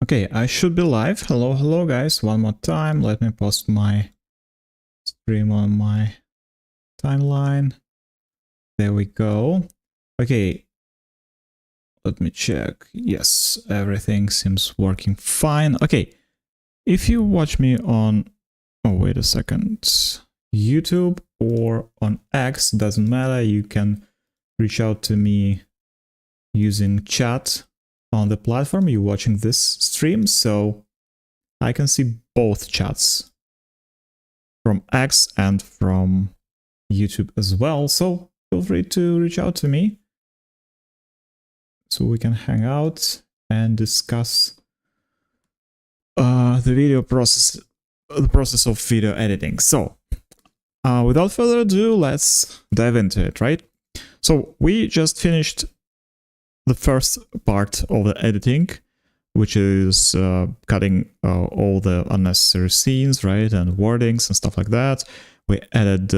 Okay, I should be live. Hello guys, one more time. Let me post my stream on my timeline. There we go. Okay, let me check. Yes, everything seems working fine. Okay, if you watch me on, oh wait a second, YouTube or on X, doesn't matter. You can reach out to me using chat on the platform you're watching this stream, so I can see both chats from X and from YouTube as well. So feel free to reach out to me so we can hang out and discuss the video process, the process of video editing. So without further ado, let's dive into it, right? So we just finished the first part of the editing, which is cutting all the unnecessary scenes, right, and wordings and stuff like that. We added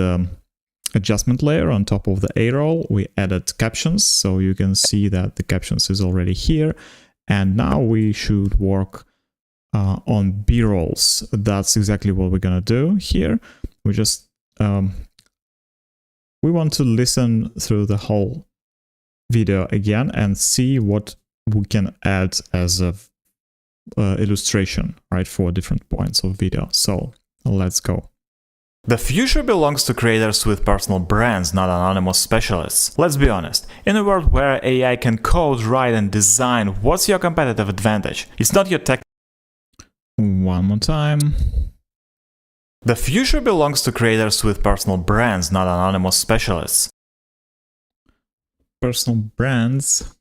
adjustment layer on top of the A-roll. We added captions, so you can see that the captions is already here. And now we should work on B-rolls. That's exactly what we're gonna do here. We just we want to listen through the whole video again and see what we can add as a illustration, right, for different points of video. So let's go. The future belongs to creators with personal brands, not anonymous specialists. Let's be honest, in a world where AI can code, write and design, what's your competitive advantage? It's not your tech. One more time. The future belongs to creators with personal brands, not anonymous specialists. Personal brands,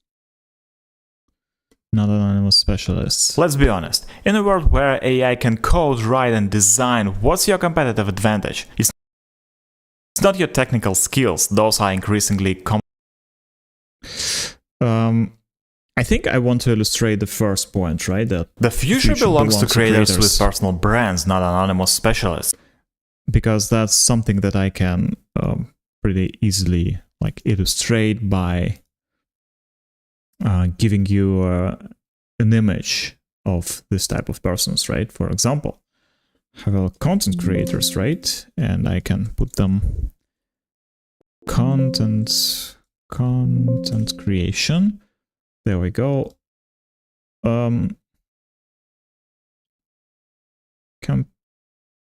not anonymous specialists. Let's be honest, in a world where AI can code, write and design, what's your competitive advantage? It's not your technical skills, those are increasingly common. I think I want to illustrate the first point, right? That the future belongs to creators with personal brands, not anonymous specialists. Because that's something that I can pretty easily like illustrate by giving you an image of this type of persons, right? For example, have a content creators, right? And I can put them content creation. There we go. Can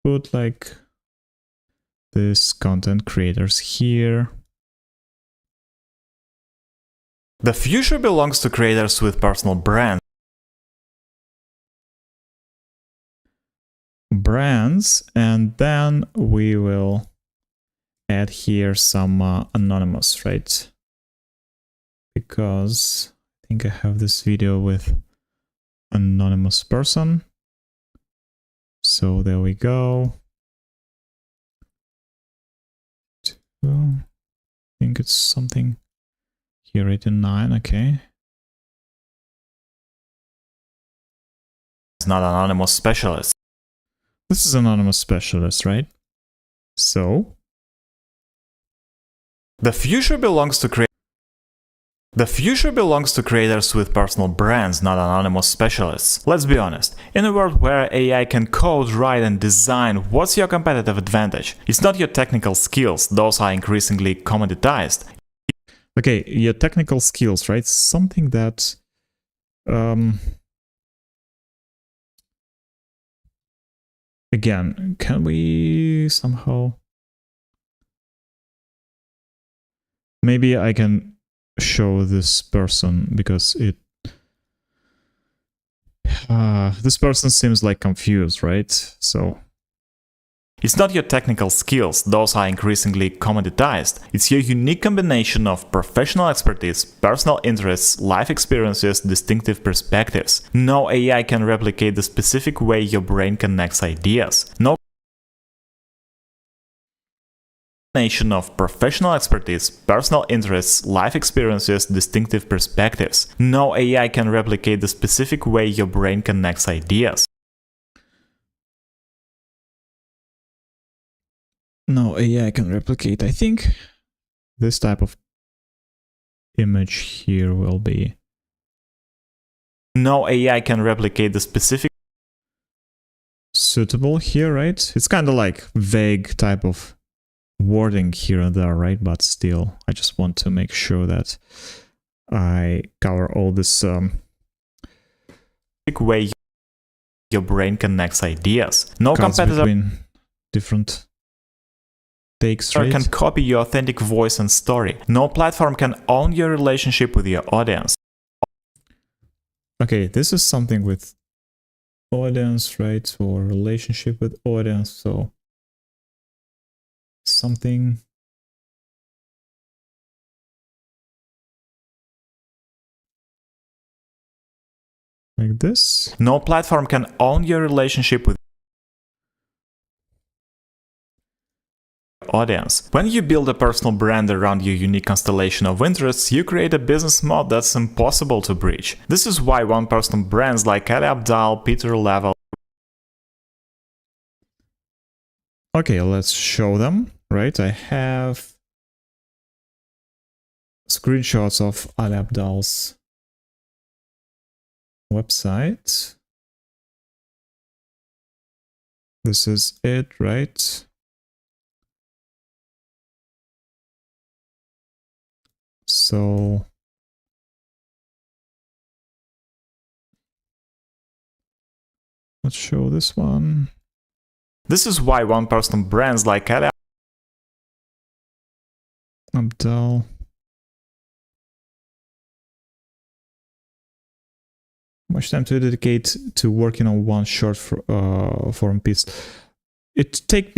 put like this content creators here. The future belongs to creators with personal brands. And then we will add here some anonymous, right? Because I think I have this video with anonymous person. So there we go. I think it's something here, 89, okay. It's not anonymous specialist. This is anonymous specialist, right? So the future belongs to creators with personal brands, not anonymous specialists. Let's be honest, in a world where AI can code, write and design, what's your competitive advantage? It's not your technical skills, those are increasingly commoditized. Okay, your technical skills, right? Something that again, can we somehow, maybe I can show this person because it this person seems like confused, right? So it's not your technical skills, those are increasingly commoditized. It's your unique combination of professional expertise, personal interests, life experiences, distinctive perspectives. No AI can replicate the specific way your brain connects ideas. No combination of professional expertise, personal interests, life experiences, distinctive perspectives. No AI can replicate the specific way your brain connects ideas. No AI can replicate. I think this type of image here will be No AI can replicate the specific suitable here, right? It's kind of like vague type of wording here and there, right? But still, I just want to make sure that I cover all this way your brain connects ideas. No competitor between different takes, right? can copy your authentic voice and story. No platform can own your relationship with your audience. Okay, this is something with audience, right? Or relationship with audience. So something like this. No platform can own your relationship with audience. When you build a personal brand around your unique constellation of interests, you create a business model that's impossible to breach. This is why one-person brands like Ali Abdaal, Peter Level. Okay, let's show them, right? I have screenshots of Ali Abdaal's website. This is it, right? So let's show this one. This is why one-person brands like Ali Abdaal. Much time to dedicate to working on one short form piece. It takes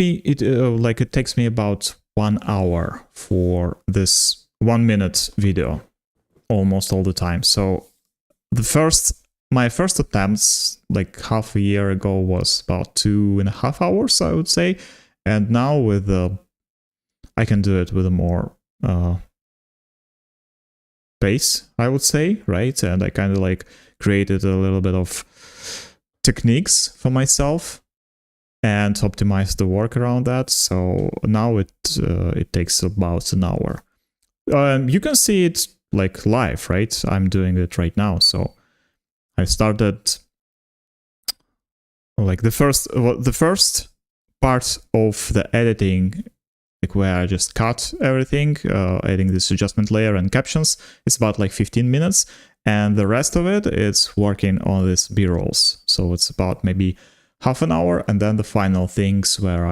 me about 1 hour for this 1 minute video, almost all the time. So my first attempts, like half a year ago, was about 2.5 hours, I would say, and now with I can do it with a more pace, I would say, right? And I kind of like created a little bit of techniques for myself and optimized the work around that. So now it takes about an hour. You can see it like live, right? I'm doing it right now. So I started like the first part of the editing, like where I just cut everything, adding this adjustment layer and captions. It's about like 15 minutes. And the rest of it is working on these B-rolls. So it's about maybe half an hour. And then the final things where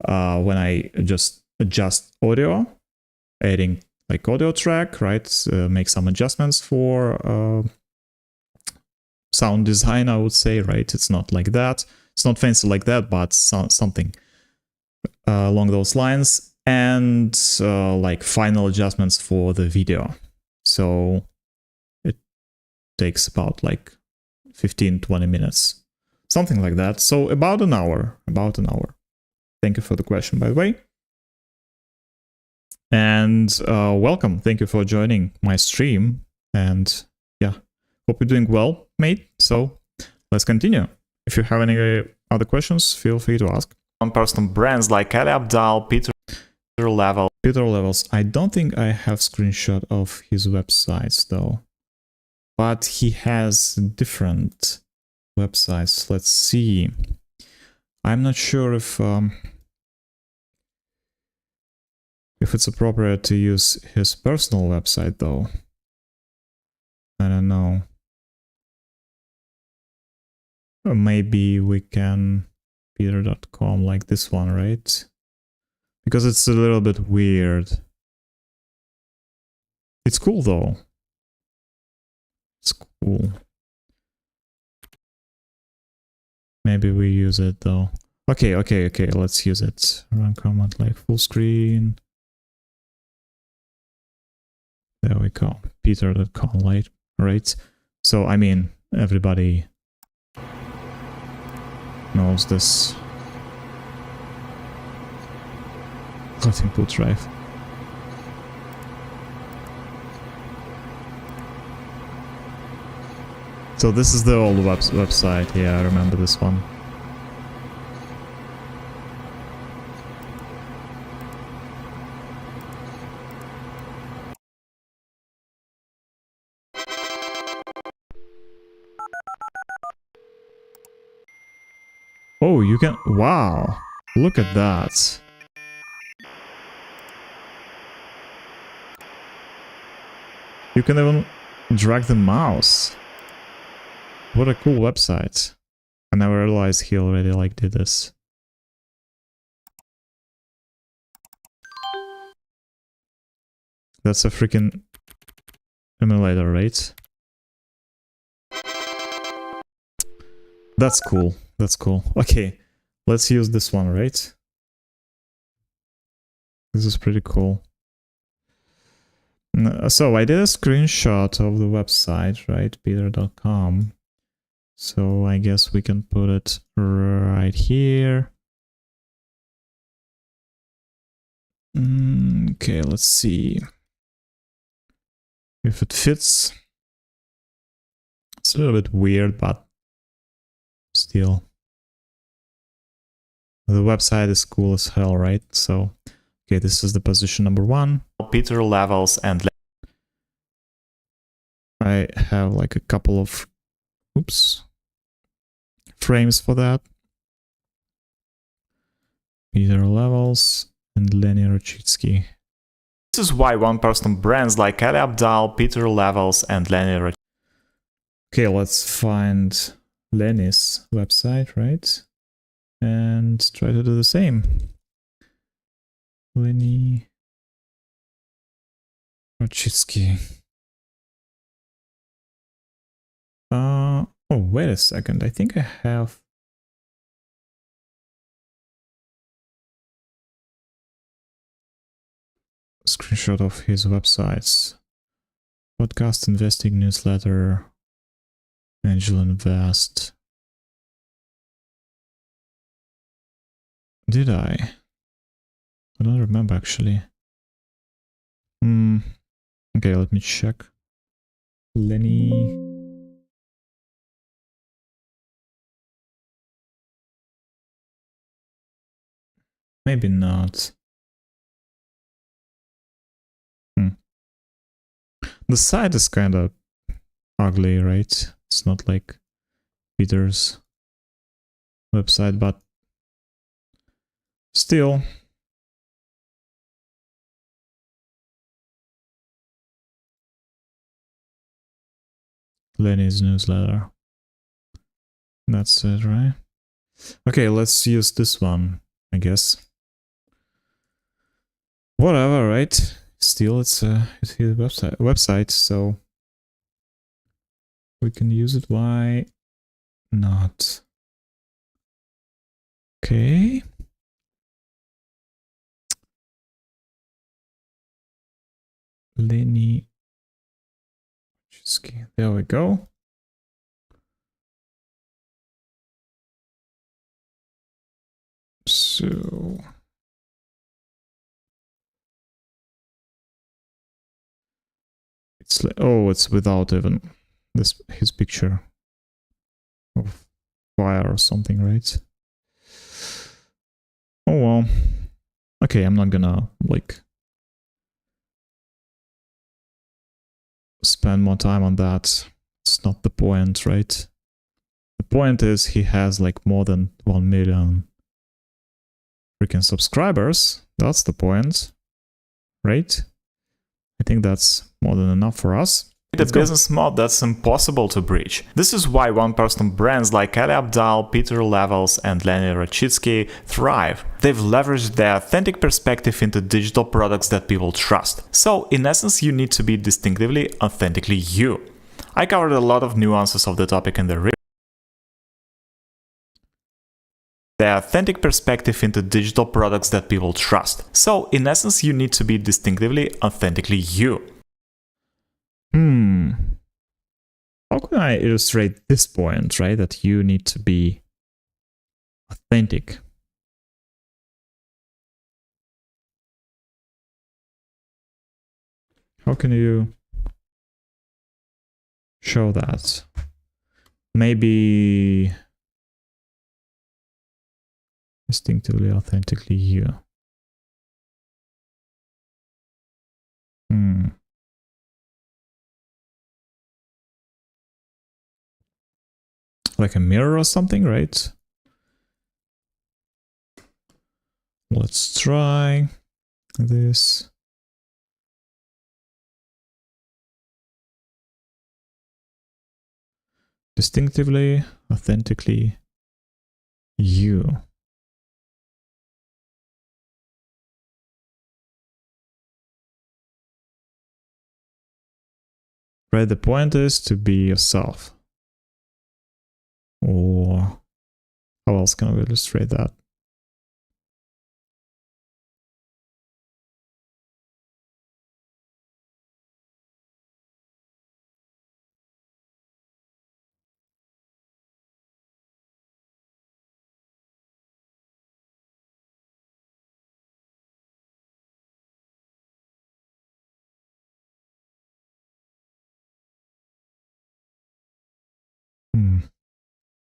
when I just adjust audio, adding like audio track, right? Make some adjustments for sound design, I would say, right? It's not like that. It's not fancy like that, but something along those lines. And like final adjustments for the video. So it takes about like 15-20 minutes, something like that. So about an hour. Thank you for the question, by the way. And welcome. Thank you for joining my stream. And yeah, hope you're doing well, mate. So let's continue. If you have any other questions, feel free to ask. One-person brands like Ali Abdaal, Peter Level. Peter Levels. I don't think I have screenshot of his websites though, but he has different websites. Let's see. I'm not sure if it's appropriate to use his personal website though. I don't know. Or maybe we can peter.com like this one, right? Because it's a little bit weird. It's cool though. It's cool. Maybe we use it though. Okay, let's use it. Run command like full screen. There we go. Peter.com, right? So, I mean, everybody knows this. Let input drive. So this is the old website. Yeah, I remember this one. Oh, you can... Wow! Look at that. You can even drag the mouse. What a cool website. I never realized he already like did this. That's a freaking emulator, right? That's cool. That's cool. Okay, let's use this one, right? This is pretty cool. So I did a screenshot of the website, right? peter.com. So I guess we can put it right here. Okay, let's see if it fits. It's a little bit weird, but still. The website is cool as hell, right? So, okay, this is the position number 1. Peter levels and I have like a couple of, frames for that. Peter levels and Lenny Rachitsky. This is why one-person brands like Ali Abdal, Peter Levels, and Lenny Rachitsky. Okay, let's find Lenny's website, right? And try to do the same. Lenny Rachitsky. Oh, wait a second. I think I have... a screenshot of his websites. Podcast, investing, newsletter, Angel Invest. Did I? I don't remember actually. Okay, let me check. Lenny. Maybe not. The site is kind of ugly, right? It's not like Peter's website, but still. Lenny's newsletter. That's it, right? Okay, let's use this one, I guess. Whatever, right? Still, it's his website, so we can use it. Why not? Okay. Lenny. There we go. So it's like, oh, it's without even this his picture of fire or something, right? Oh well. Okay, I'm not gonna like spend more time on that. It's not the point, right? The point is he has like more than 1 million freaking subscribers. That's the point, right? I think that's more than enough for us. A business model that's impossible to breach. This is why one-person brands like Ali Abdal, Peter Levels, and Lenny Rachitsky thrive. They've leveraged their authentic perspective into digital products that people trust. So, in essence, you need to be distinctively, authentically you. I covered a lot of nuances of the topic in the review. Their authentic perspective into digital products that people trust. So, in essence, you need to be distinctively, authentically you. How can I illustrate this point, right? That you need to be authentic. How can you show that? Maybe distinctively, authentically you. like a mirror or something, right? Let's try this. Distinctively, authentically, you. Right, the point is to be yourself. Or how else can we illustrate that?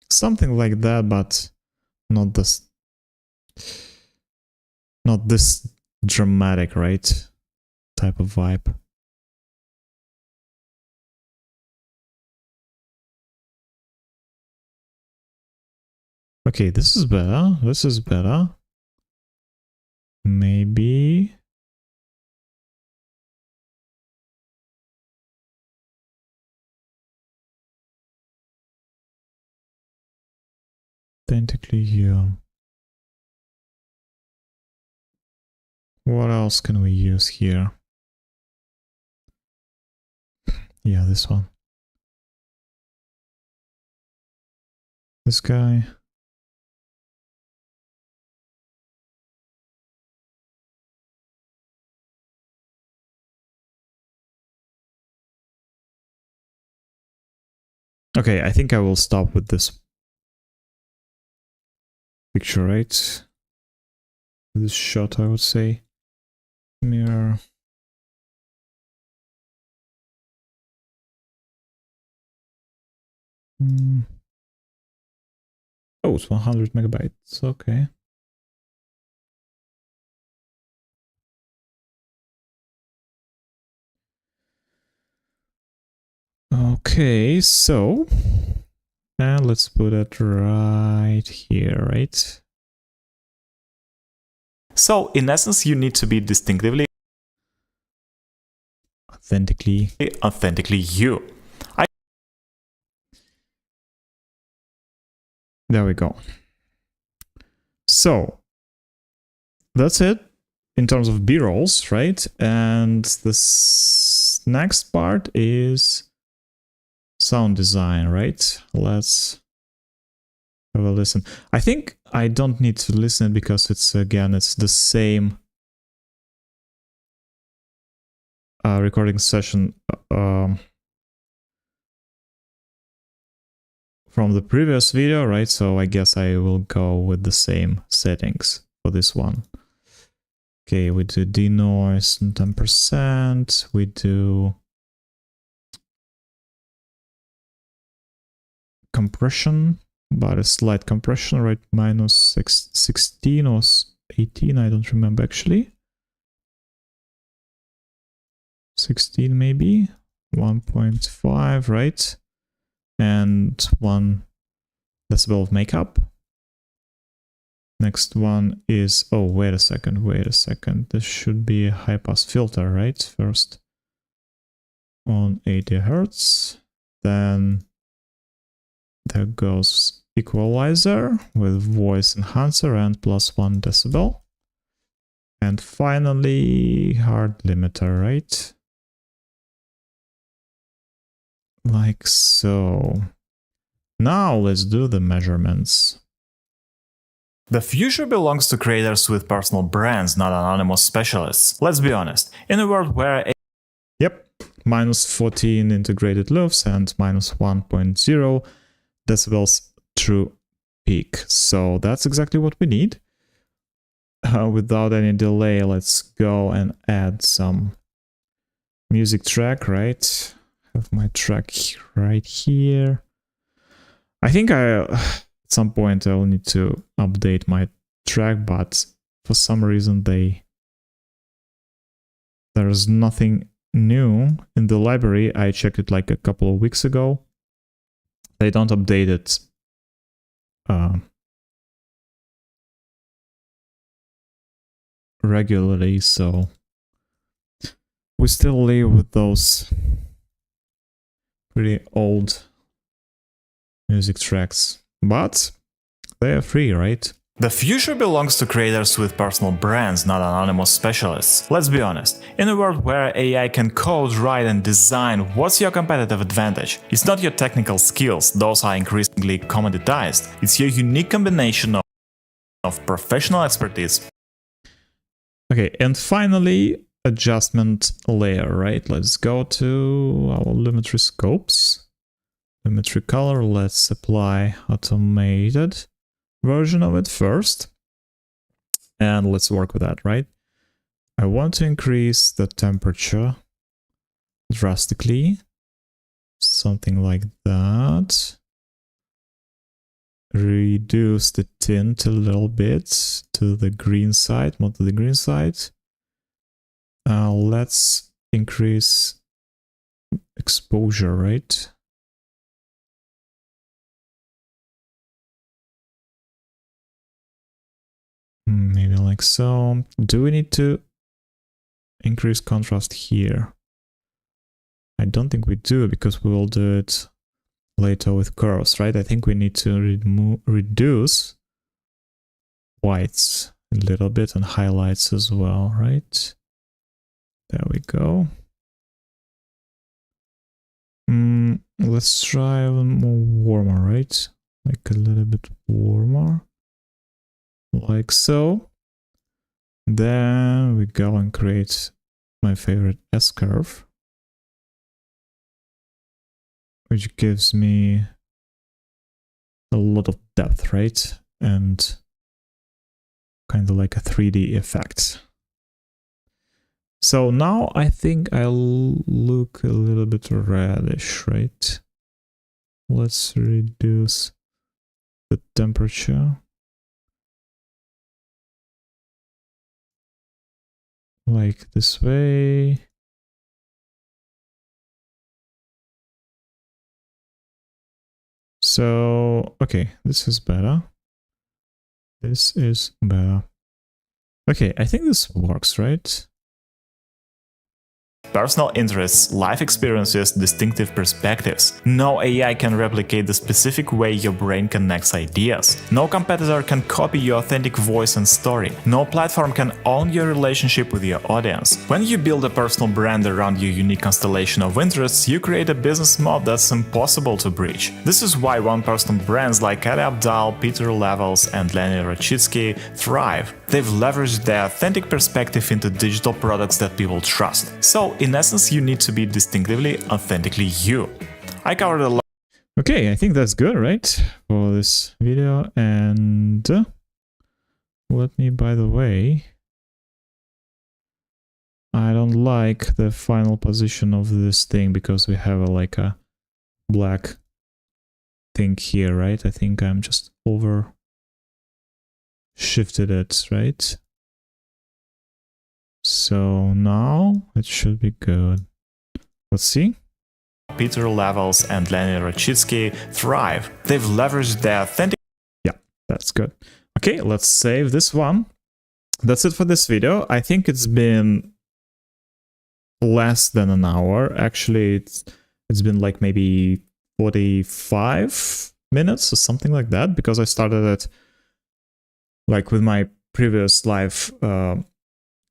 Something like that, but not this dramatic, right? Type of vibe. Okay, this is better. This is better. Maybe. Authentically you. What else can we use here? Yeah, this one. This guy. Okay, I think I will stop with this picture, right? This shot, I would say. Mirror. Oh, it's 100 megabytes. Okay. Okay, so and let's put it right here, right? So, in essence, you need to be distinctively authentically you. There we go. So that's it in terms of B-rolls, right? And this next part is sound design, right? Let's have a listen. I think I don't need to listen because it's, again, it's the same recording session from the previous video, right? So I guess I will go with the same settings for this one. Okay, we do denoise 10%, we do compression, but a slight compression, right? Minus 16 or 18, I don't remember actually. 16 maybe, 1.5, right? And 1 decibel of makeup. Next one is, oh, wait a second. This should be a high pass filter, right? First on 80 Hertz. Then there goes equalizer with voice enhancer and +1 decibel. And finally, hard limiter, right? Like so. Now let's do the measurements. The future belongs to creators with personal brands, not anonymous specialists. Let's be honest, in a world where Yep, minus 14 integrated loops and minus 1.0 decibels true peak. So that's exactly what we need. Without any delay, let's go and add some music track, right? Have my track right here. I think at some point I'll need to update my track, but for some reason there's nothing new in the library. I checked it like a couple of weeks ago. They don't update it regularly, so we still live with those pretty old music tracks, but they are free, right? The future belongs to creators with personal brands, not anonymous specialists. Let's be honest, in a world where AI can code, write and design, what's your competitive advantage? It's not your technical skills, those are increasingly commoditized. It's your unique combination of professional expertise. Okay, and finally, adjustment layer, right? Let's go to our Lumetri scopes. Lumetri color, let's apply automated version of it first. And let's work with that, right? I want to increase the temperature drastically. Something like that. Reduce the tint a little bit to the green side, more to the green side. Let's increase exposure, right? Maybe like so. Do we need to increase contrast here? I don't think we do, because we will do it later with curves, right? I think we need to reduce whites a little bit and highlights as well, right? There we go. Let's try a little more warmer, right? Like a little bit warmer. Like so. Then we go and create my favorite S-curve, which gives me a lot of depth, right? And kind of like a 3D effect. So now I think I'll look a little bit reddish, right? Let's reduce the temperature. Like this way. So, okay, this is better. This is better. Okay, I think this works, right? Personal interests, life experiences, distinctive perspectives. No AI can replicate the specific way your brain connects ideas. No competitor can copy your authentic voice and story. No platform can own your relationship with your audience. When you build a personal brand around your unique constellation of interests, you create a business model that's impossible to breach. This is why one-person brands like Ali Abdaal, Peter Levels and Lenny Rachitsky thrive. They've leveraged their authentic perspective into digital products that people trust. So, in essence, you need to be distinctively, authentically you. I covered a lot. Okay, I think that's good, right? For this video. And let me, by the way, I don't like the final position of this thing because we have like a black thing here, right? I think I'm just over shifted it, right? So now it should be good. Let's see. Peter Levels and Lenny Rachitsky thrive. They've leveraged their authentic... Yeah, that's good. Okay, let's save this one. That's it for this video. I think it's been less than an hour. Actually, it's been like maybe 45 minutes or something like that, because I started it like with my previous live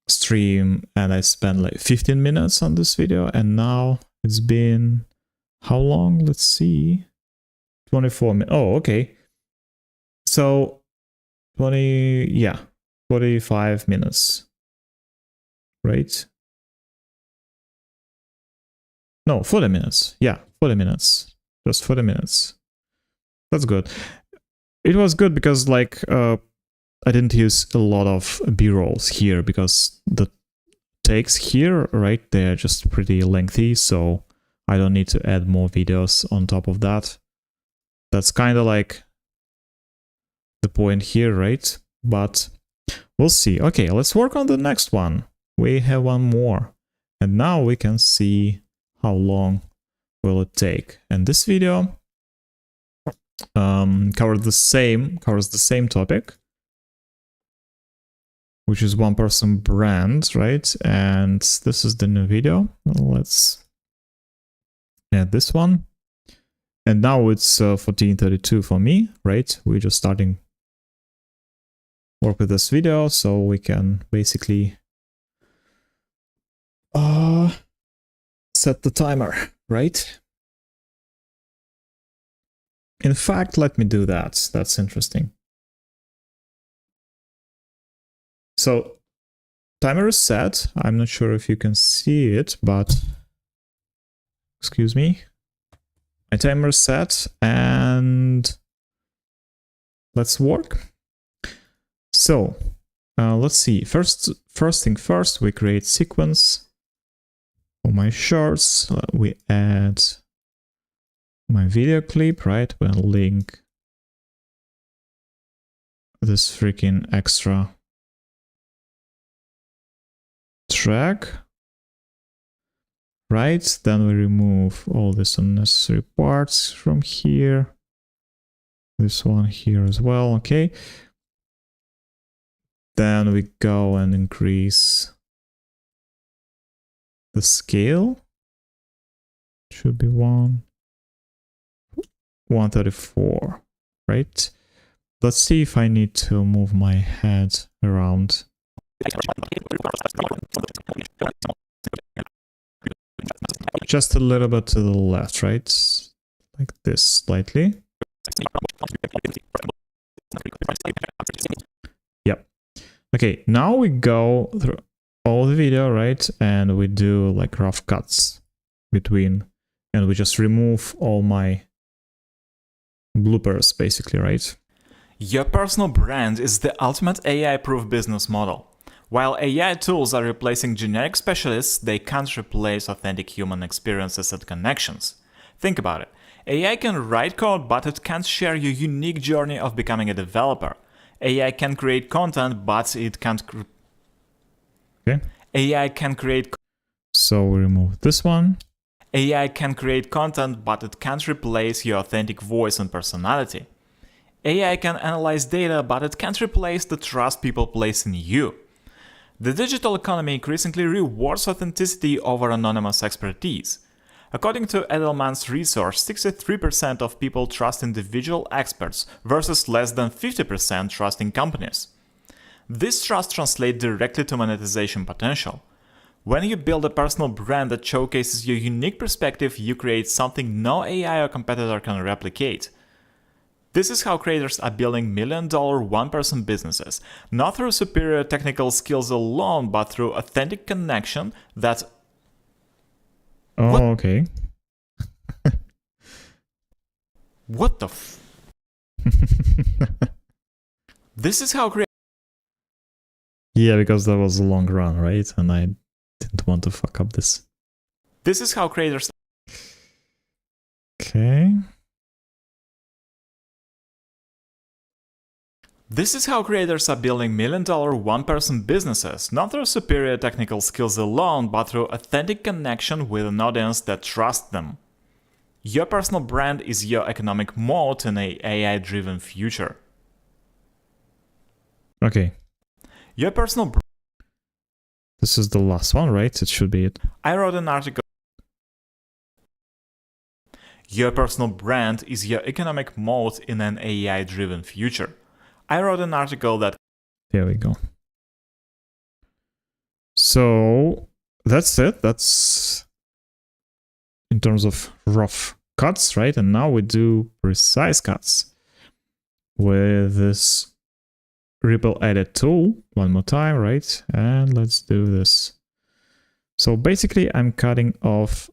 stream and I spent like 15 minutes on this video, and now it's been how long? Let's see. 24 minutes. Oh, okay. So 45 minutes. Right? No, 40 minutes. Yeah, 40 minutes. Just 40 minutes. That's good. It was good because like I didn't use a lot of B-rolls here because the takes here, right, they're just pretty lengthy, so I don't need to add more videos on top of that. That's kind of like the point here, right? But we'll see. Okay, let's work on the next one. We have one more. And now we can see how long will it take. And this video covers the same topic, which is one person brand, right? And this is the new video. Let's add this one. And now it's 14:32 for me, right? We're just starting work with this video, so we can basically set the timer, right? In fact, let me do that. That's interesting. So timer is set. I'm not sure if you can see it, but excuse me. My timer is set and let's work. So let's see. First thing first, we create sequence for my shorts. We add my video clip, right? We'll link this freaking extra track, right? Then we remove all these unnecessary parts from here. This one here as well, okay. Then we go and increase the scale. Should be 134, right? Let's see if I need to move my head around. Just a little bit to the left, right? Like this, slightly. Yep. Okay, now we go through all the video, right? And we do like rough cuts between, and we just remove all my bloopers, basically, right? Your personal brand is the ultimate AI-proof business model. While AI tools are replacing generic specialists, they can't replace authentic human experiences and connections. Think about it. AI can write code, but it can't share your unique journey of becoming a developer. AI can create content, but it can't... Okay. AI can create... So we remove this one. AI can create content, but it can't replace your authentic voice and personality. AI can analyze data, but it can't replace the trust people place in you. The digital economy increasingly rewards authenticity over anonymous expertise. According to Edelman's research, 63% of people trust individual experts versus less than 50% trusting companies. This trust translates directly to monetization potential. When you build a personal brand that showcases your unique perspective, you create something no AI or competitor can replicate. This is how creators are building million-dollar one-person businesses, not through superior technical skills alone, but through authentic connection that... Oh, What? okay. What the f... This is how creators... Yeah, because that was a long run, right? And I didn't want to fuck up this. This is how creators... Okay. This is how creators are building million-dollar one-person businesses, not through superior technical skills alone, but through authentic connection with an audience that trusts them. Your personal brand is your economic moat in an AI-driven future. Okay. Your personal brand... This is the last one, right? It should be it. I wrote an article. Your personal brand is your economic moat in an AI-driven future. I wrote an article that... There we go. So that's it. That's in terms of rough cuts, right? And now we do precise cuts with this ripple edit tool one more time, right? And let's do this. So basically I'm cutting off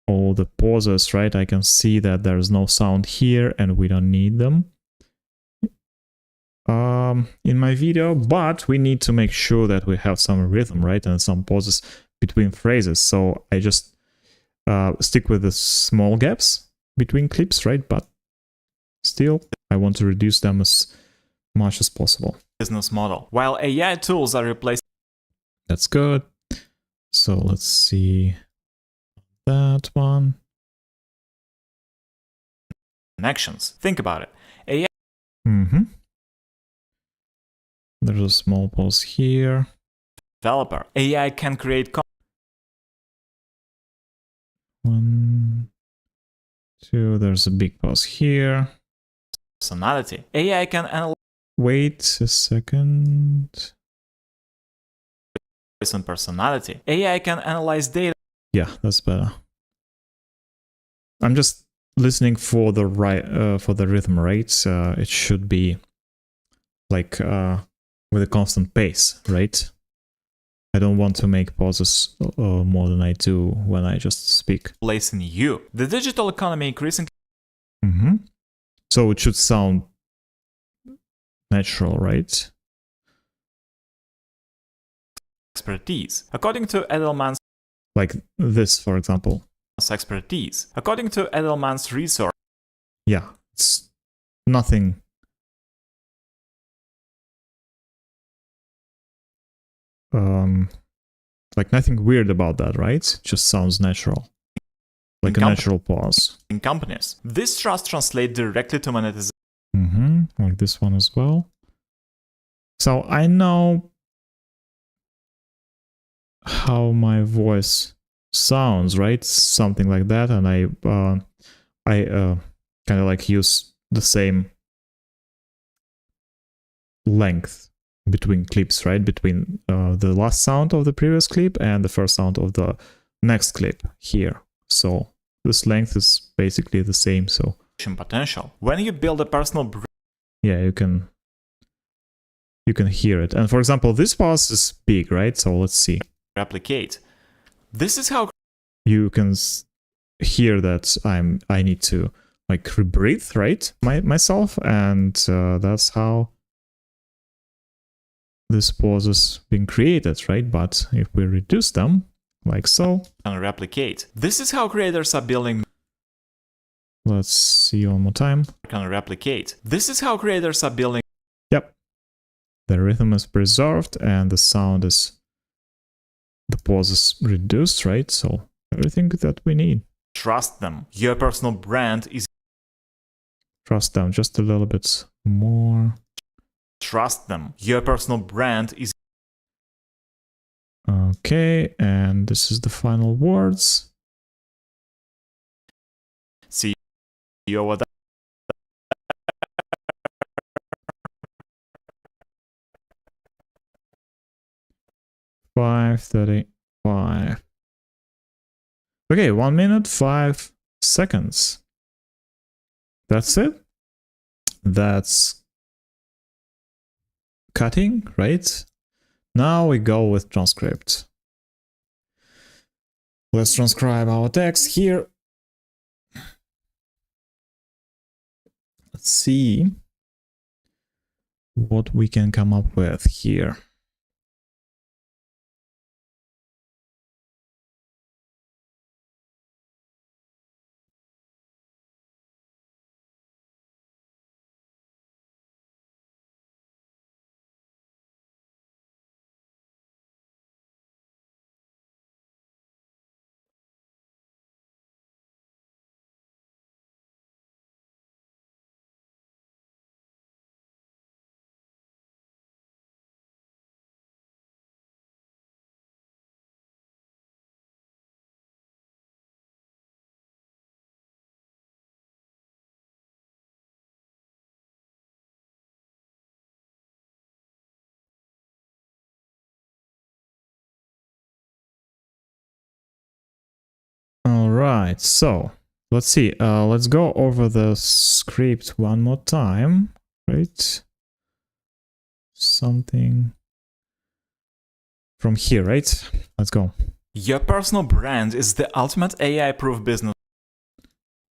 all the pauses, right? I can see that there's no sound here and we don't need them in my video, but we need to make sure that we have some rhythm, right? And some pauses between phrases. So I just stick with the small gaps between clips, right? But still, I want to reduce them as much as possible. Business model. While AI tools are replacing... That's good. So let's see that one. actions. Think about it. AI There's a small pause here. developer. AI can create 1, 2, there's a big pause here. personality. AI can analyze Wait a second. on personality. AI can analyze data Yeah, that's better. I'm just listening for the rhythm rates. It should be like with a constant pace, right? I don't want to make pauses more than I do when I just speak. place in you. The digital economy increasingly So it should sound natural, right? expertise. According to Edelman's Like this, for example. expertise. According to Edelman's research, Yeah, it's nothing. Like nothing weird about that, right? It just sounds natural. Like a natural pause. in companies. This trust translates directly to monetization. Like this one as well. So I know how my voice sounds, right? Something like that, and I kind of like use the same length between clips, right? Between the last sound of the previous clip and the first sound of the next clip here. So this length is basically the same. So potential. When you build a personal brand, yeah, you can hear it. And for example, this pause is big, right? So let's see. replicate. This is how You can hear that I need to like rebreathe, right? Myself, and that's how this pause is being created, right? But if we reduce them like so, and replicate. This is how creators are building. let's see one more time. Can replicate. This is how creators are building. Yep, the rhythm is preserved and the sound is, the pause is reduced, right? So everything that we need. Trust them. Your personal brand is. Trust them just a little bit more. Trust them. Your personal brand is. Okay, and this is the final words. See you over there. 5:35. Okay, 1 minute, 5 seconds. That's it. That's cutting, right? Now we go with transcript. Let's transcribe our text here. Let's see what we can come up with here. All right, so let's see. Let's go over the script one more time, right? Something from here, right? Let's go. Your personal brand is the ultimate AI-proof business.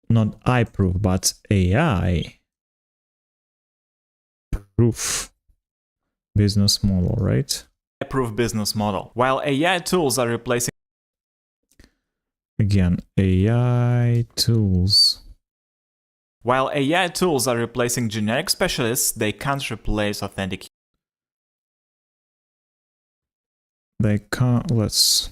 Not I-proof, but AI-proof business model, right? Proof business model. While AI tools are replacing. Again, AI tools. While AI tools are replacing generic specialists, they can't replace authentic. They can't. Let's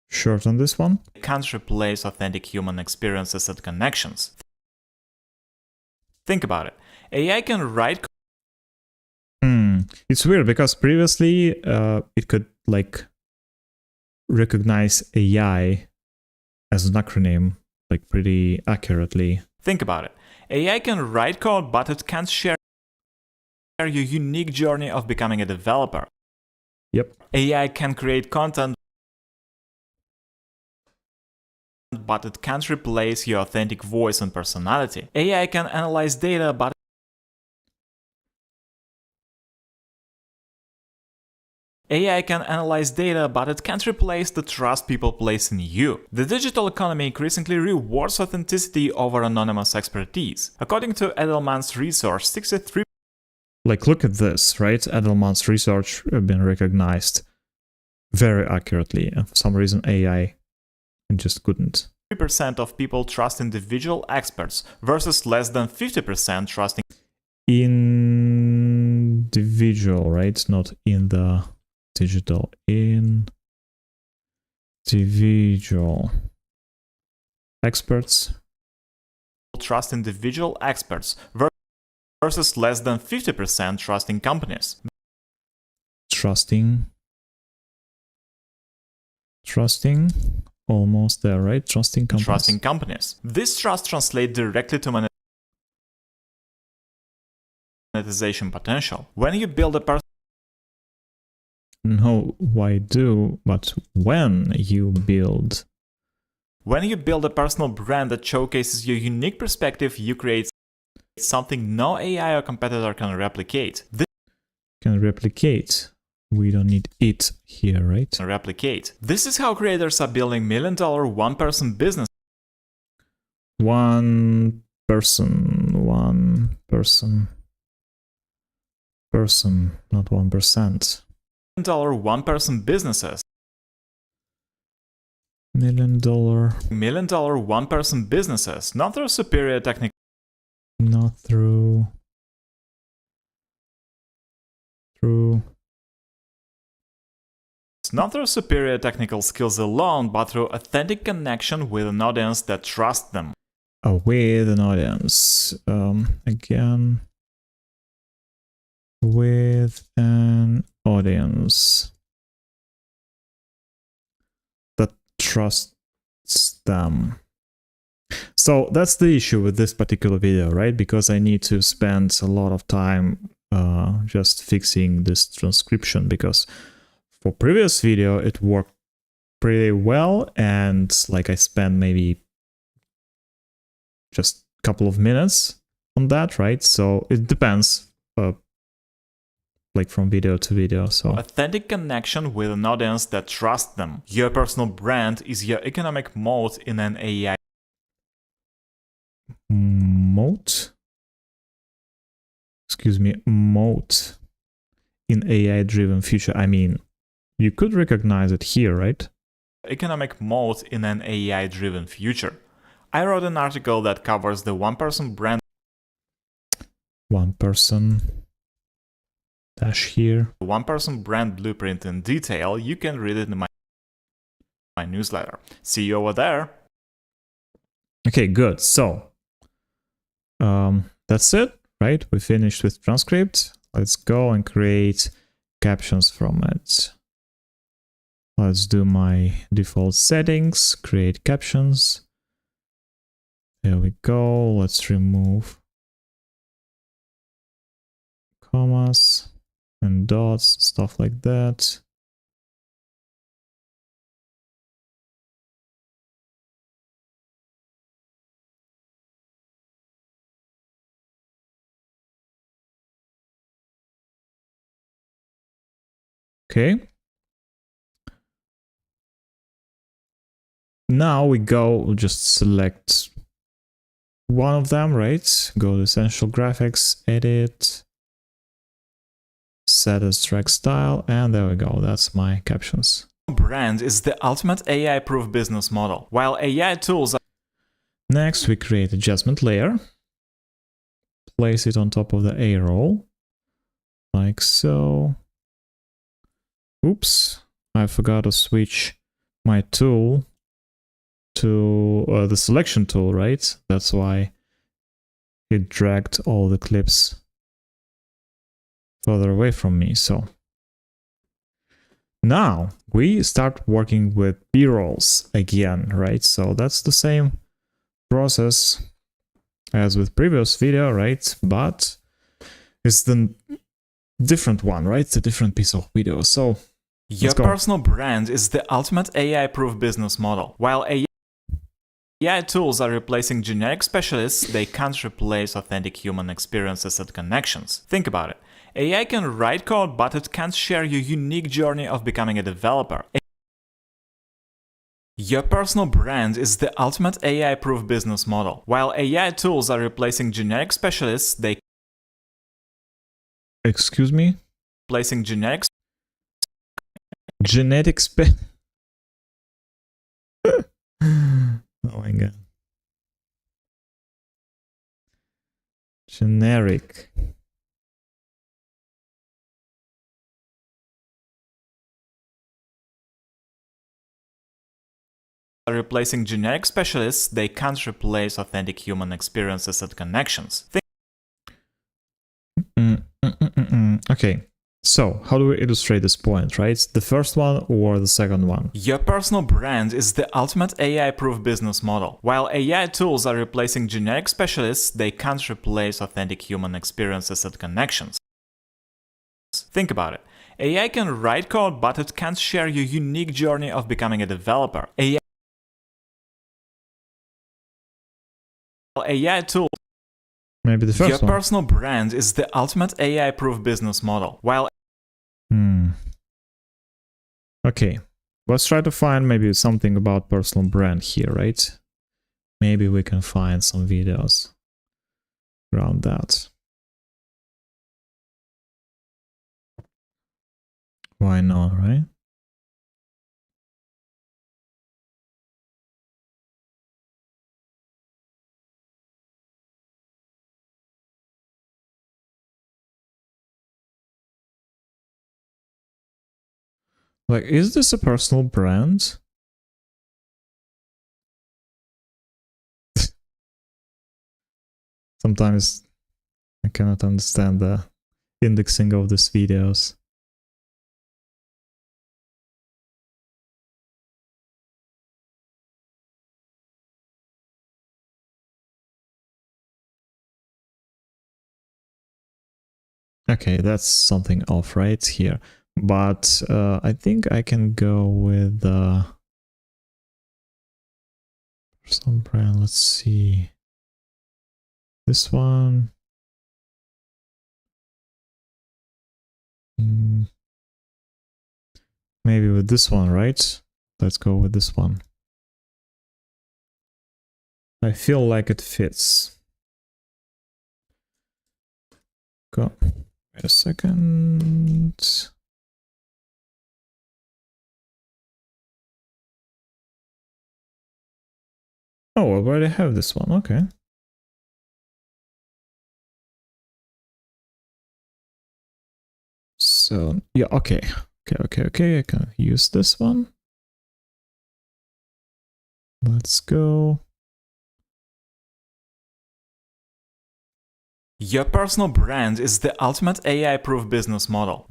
short on this one. Can't replace authentic human experiences and connections. Think about it. AI can write. It's weird because previously it could like recognize AI as an acronym like pretty accurately. Think about it. AI can write code, but it can't share your unique journey of becoming a developer. Yep. AI can create content, but it can't replace your authentic voice and personality. AI can analyze data, but it can't replace the trust people place in you. The digital economy increasingly rewards authenticity over anonymous expertise. According to Edelman's research, 63% Like, look at this, right? Edelman's research have been recognized very accurately, and for some reason AI just couldn't. of people trust individual experts versus less than 50% trusting Individual, right? Not in the digital. Individual experts. Trust individual experts versus less than 50% trusting companies. Trusting. Almost there, right? Trusting companies. This trust translates directly to monetization potential. When you build a person. No, why do? But when you build a personal brand that showcases your unique perspective, you create something no AI or competitor can replicate. We don't need it here, right? This is how creators are building $1 million one-person business. One person, not 1%. One-person businesses. $1 million one-person businesses, not through superior technical. Not through. Not through superior technical skills alone, but through authentic connection with an audience that trusts them. With an audience. Again. With an audience that trusts them. So that's the issue with this particular video, right? Because I need to spend a lot of time just fixing this transcription, because for previous video it worked pretty well, and like I spent maybe just a couple of minutes on that, right? So it depends like from video to video. So authentic connection with an audience that trusts them. Your personal brand is your economic moat in an AI moat in AI-driven future. I mean, you could recognize it here, right? Economic moat in an AI-driven future. I wrote an article that covers the one-person brand. One-person brand blueprint in detail. You can read it in my newsletter. See you over there. Okay, good. So that's it, right? We finished with transcript. Let's go and create captions from it. Let's do my default settings, create captions. There we go. Let's remove commas and dots, stuff like that. Okay. Now we'll just select one of them, right? Go to Essential Graphics, Edit, Set as Track Style, and there we go. That's my captions. Brand is the ultimate AI-proof business model. While AI tools are... Next, we create adjustment layer. Place it on top of the A roll, like so. Oops, I forgot to switch my tool to the selection tool, right? That's why it dragged all the clips further away from me. So now we start working with B-rolls again, right? So that's the same process as with previous video, right? But it's the different one, right? It's a different piece of video. So your personal brand is the ultimate AI-proof business model. While AI tools are replacing generic specialists, they can't replace authentic human experiences and connections. Think about it. AI can write code, but it can't share your unique journey of becoming a developer. Your personal brand is the ultimate AI-proof business model. While AI tools are replacing generic specialists, they excuse me? replacing genetic oh my god. Generic. replacing generic specialists, they can't replace authentic human experiences and connections. Okay, so how do we illustrate this point, right? The first one or the second one? Your personal brand is the ultimate AI-proof business model. While AI tools are replacing generic specialists, they can't replace authentic human experiences and connections. Think about it. AI can write code, but it can't share your unique journey of becoming a developer. AI tools. Maybe the first one. Your personal brand is the ultimate AI-proof business model. While okay, let's try to find maybe something about personal brand here, right? Maybe we can find some videos around that. Why not, right? Like, is this a personal brand? Sometimes I cannot understand the indexing of these videos. Okay, that's something off right here. But I think I can go with personal brand. Let's see. This one. Maybe with this one, right? Let's go with this one. I feel like it fits. Go. Wait a second. Oh, I already have this one. Okay. So, yeah, okay. Okay. I can use this one. Let's go. Your personal brand is the ultimate AI-proof business model.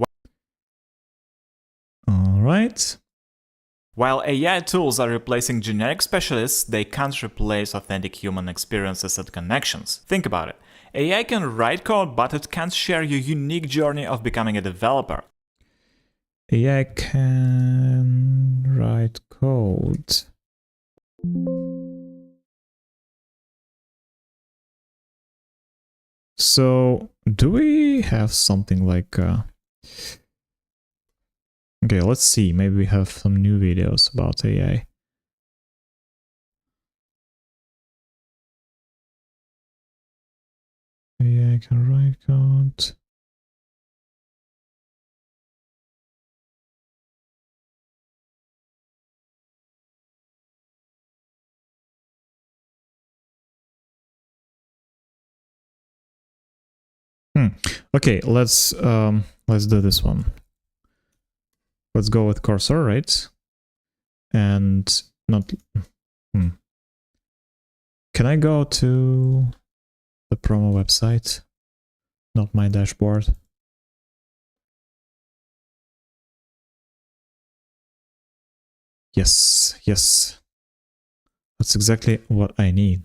All right. While AI tools are replacing generic specialists, they can't replace authentic human experiences and connections. Think about it. AI can write code, but it can't share your unique journey of becoming a developer. AI can write code. So, do we have something like... Okay, let's see. Maybe we have some new videos about AI. AI can write code. Okay, let's do this one. Let's go with cursor, right? and not... Can I go to the promo website? Not my dashboard. Yes, yes. That's exactly what I need.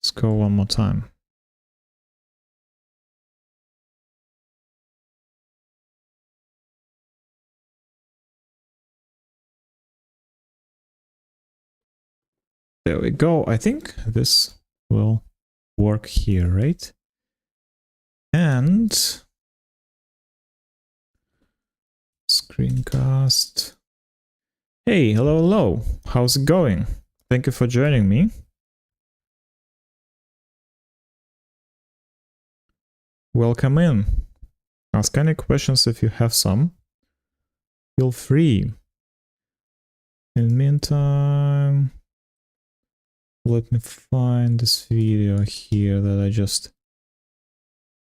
Let's go one more time. There we go. I think this will work here, right? And screencast. Hey, hello, hello. How's it going? Thank you for joining me. Welcome in. Ask any questions if you have some. Feel free. In the meantime, let me find this video here that I just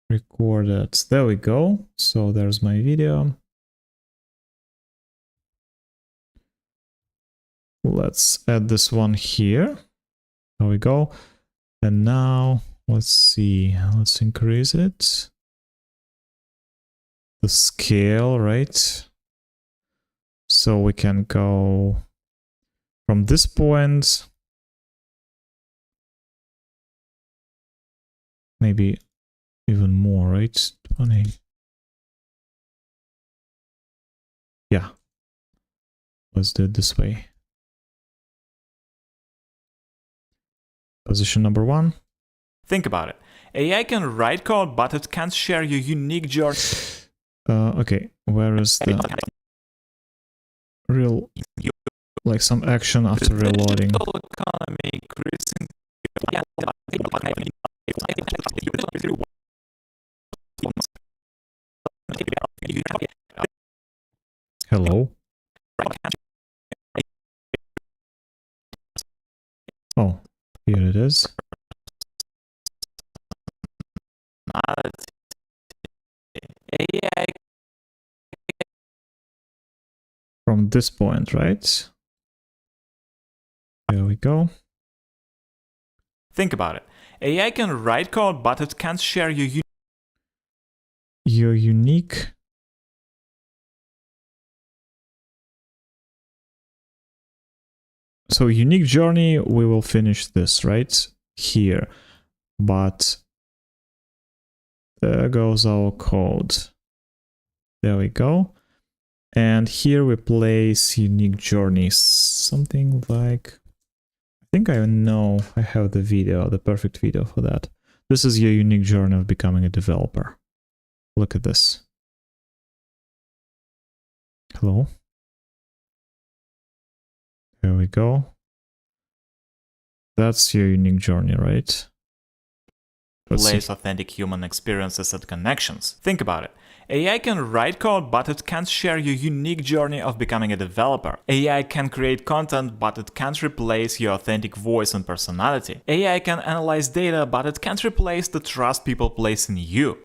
recorded. There we go. So there's my video. Let's add this one here. There we go. And now let's see. Let's increase it. The scale, right? So we can go from this point, maybe even more, right? 20. Yeah. Let's do it this way. Position number 1. Think about it. AI can write code, but it can't share your unique journey. Okay, where is the real, like some action after reloading? Hello? Oh, here it is. AI From this point, right? There we go. Think about it. AI can write code, but it can't share your unique. So unique journey, we will finish this right here, but there goes our code. There we go. And here we place unique journeys, something like, I think I know I have the video, the perfect video for that. This is your unique journey of becoming a developer. Look at this. Hello. There we go. That's your unique journey, right? place authentic human experiences and connections. Think about it. AI can write code, but it can't share your unique journey of becoming a developer. AI can create content, but it can't replace your authentic voice and personality. AI can analyze data, but it can't replace the trust people place in you.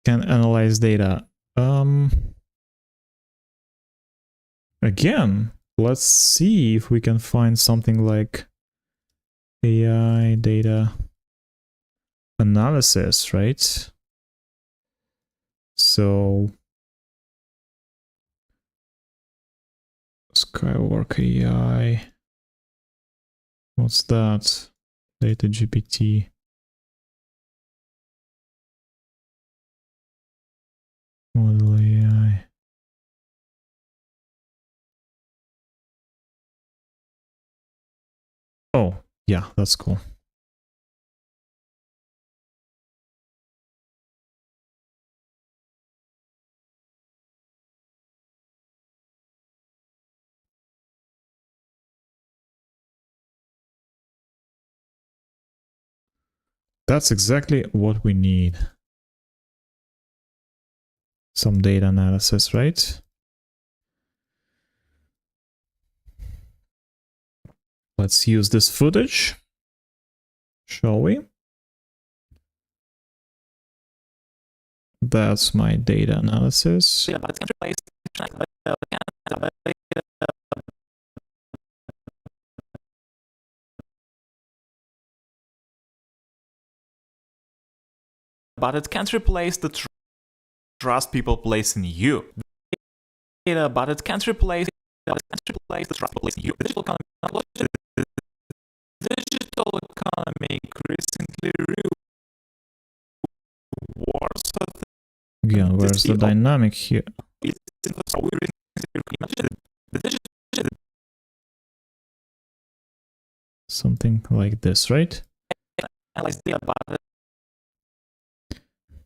Can analyze data. Again, let's see if we can find something like AI data analysis, right? So Skywork AI. What's that? Data GPT. Model AI. Oh, yeah, that's cool. That's exactly what we need. Some data analysis, right? Let's use this footage, shall we? That's my data analysis. But it can't replace the trust people place in you. But it can't replace the trust people place in you. The digital economy increasingly rewards Again, where's the dynamic here? Something like this, right?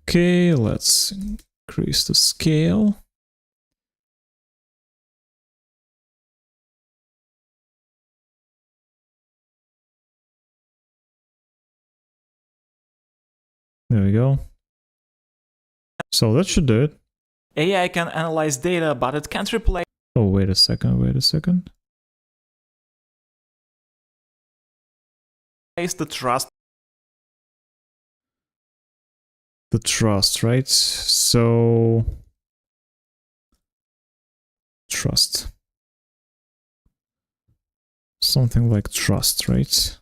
Okay, let's increase the scale. There we go. So that should do it. AI can analyze data, but it can't replace. Oh, wait a second, wait a second. The trust. The trust, right? So trust. Something like trust, right?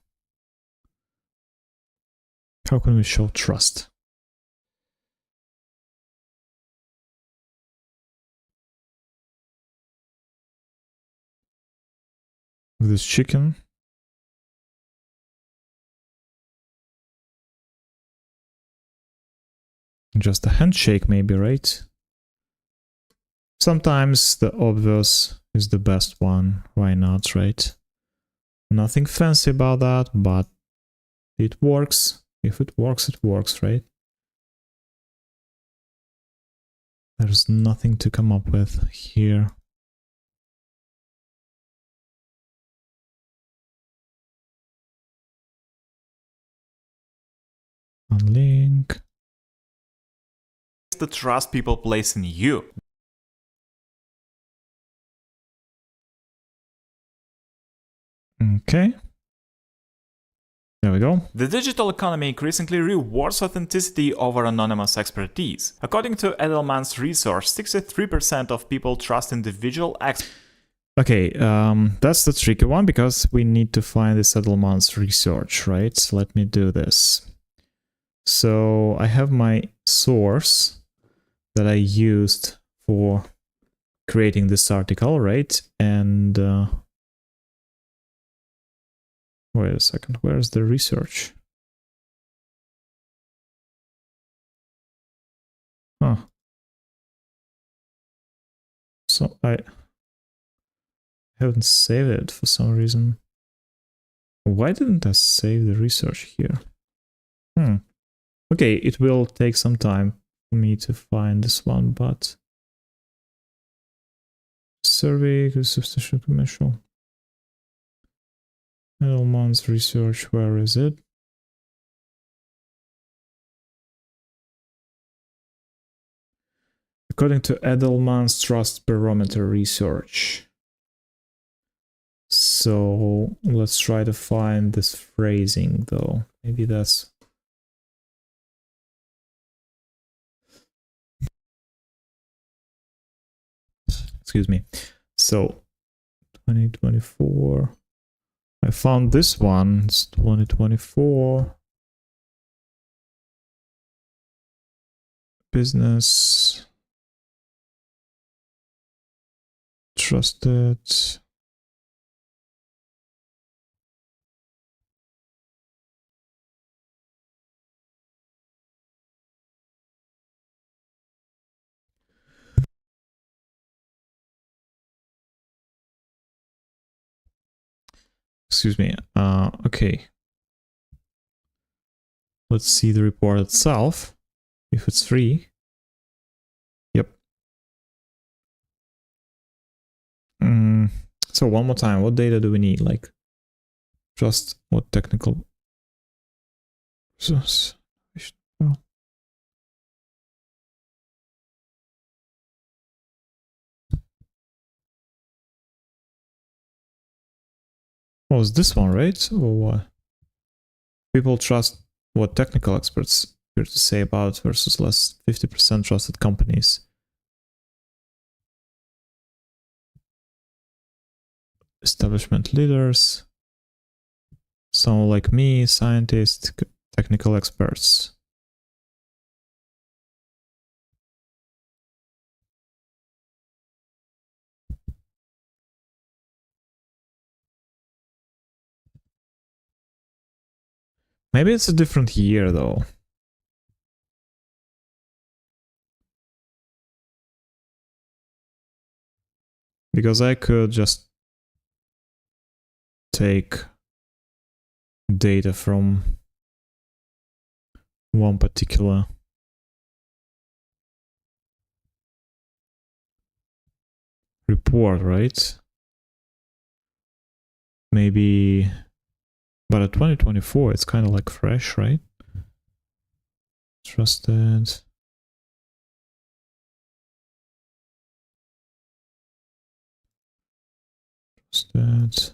How can we show trust? With this chicken. Just a handshake maybe, right? Sometimes the obvious is the best one. Why not, right? Nothing fancy about that, but it works. If it works, right? There's nothing to come up with here. Unlink. The trust people place in you. Okay. There we go. The digital economy increasingly rewards authenticity over anonymous expertise. According to Edelman's research, 63% of people trust individual experts. Okay, that's the tricky one because we need to find this Edelman's research, right? So let me do this. So I have my source that I used for creating this article, right? And wait a second, where's the research? Huh. So I haven't saved it for some reason. Why didn't I save the research here? Okay, it will take some time for me to find this one, but survey is substantial commercial. Edelman's research, where is it? According to Edelman's Trust Barometer research. So let's try to find this phrasing though. Maybe that's... Excuse me. So 2024. I found this one. It's 2024. Business. Trusted. Excuse me. Okay. Let's see the report itself. If it's free. Yep. So one more time, what data do we need? Like, just what technical resource? Oh, it's this one, right? Or what? People trust what technical experts Here to say about versus less 50% trusted companies. Establishment leaders. Someone like me, scientists, technical experts. Maybe it's a different year though. Because I could just take data from one particular report, right? Maybe, but at 2024, it's kind of like fresh, right? Trusted. Trusted.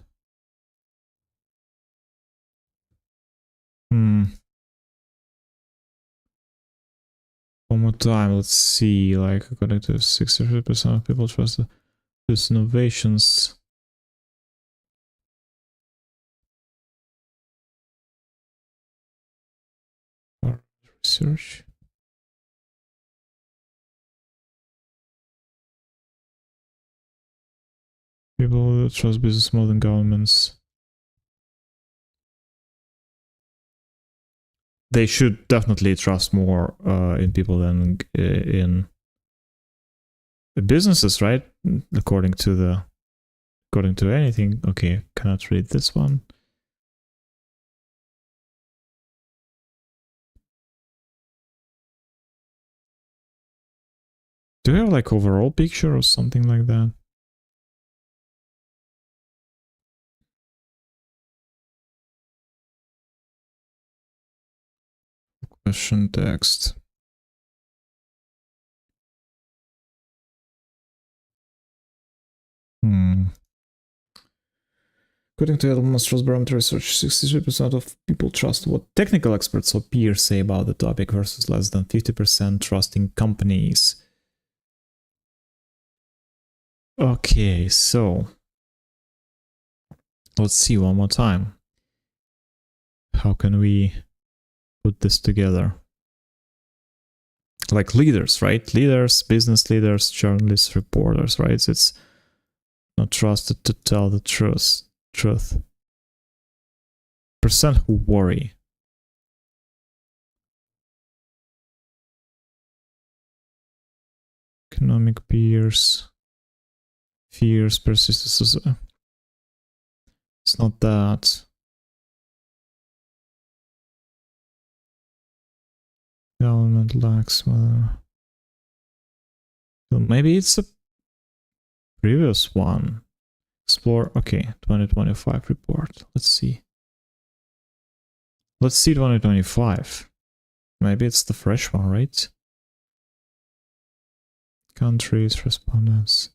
One more time, let's see, like according to 63% of people trust these innovations. Or research. People trust business more than governments. They should definitely trust more in people than in businesses, right? According to anything. Okay, cannot read this one. Do you have like overall picture or something like that? Question text. According to Adobe Trust Barometer research, 63% of people trust what technical experts or peers say about the topic versus less than 50% trusting companies. Okay, so let's see one more time. How can we put this together? Like leaders, right? Leaders, business leaders, journalists, reporters, right? It's not trusted to tell the truth. Percent who worry. Economic peers. Fears, persistence. It's not that. Government lacks. So maybe it's a previous one. Explore. Okay, 2025 report. Let's see. Let's see 2025. Maybe it's the fresh one, right? Countries, respondents.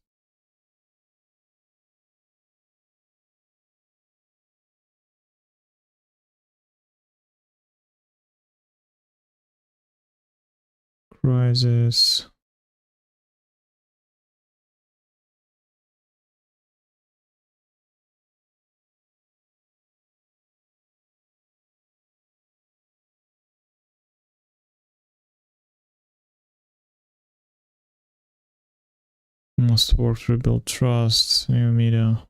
Crisis. Must work to rebuild trust. New media.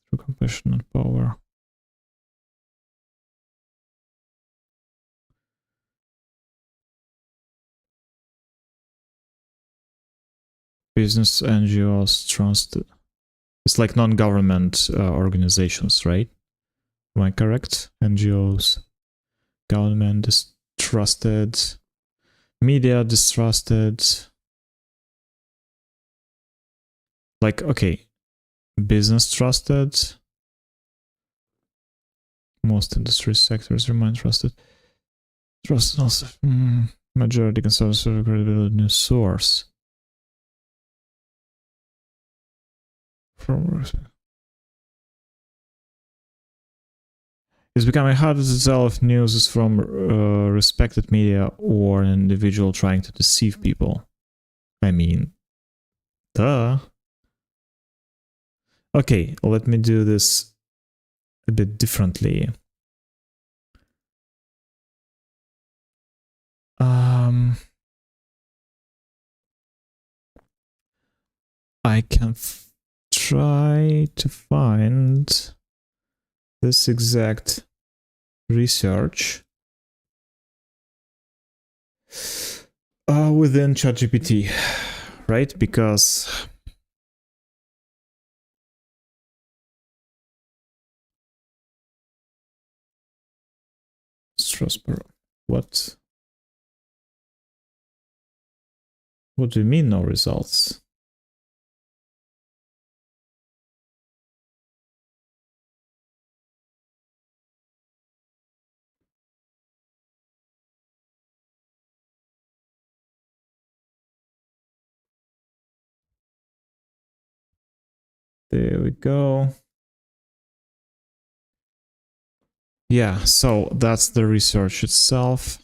Through compassion and power. Business NGOs trusted. It's like non-government organizations, right? Am I correct? NGOs, government distrusted, media distrusted. Like, okay, business trusted. Most industry sectors remain trusted. Trusted also. Majority conservative credibility news source. It's becoming harder to tell if news is from respected media or an individual trying to deceive people. I mean, duh. Okay, let me do this a bit differently. I can try to find this exact research within ChatGPT, right? Because Strasbourg, what do you mean no results? There we go. Yeah, so that's the research itself.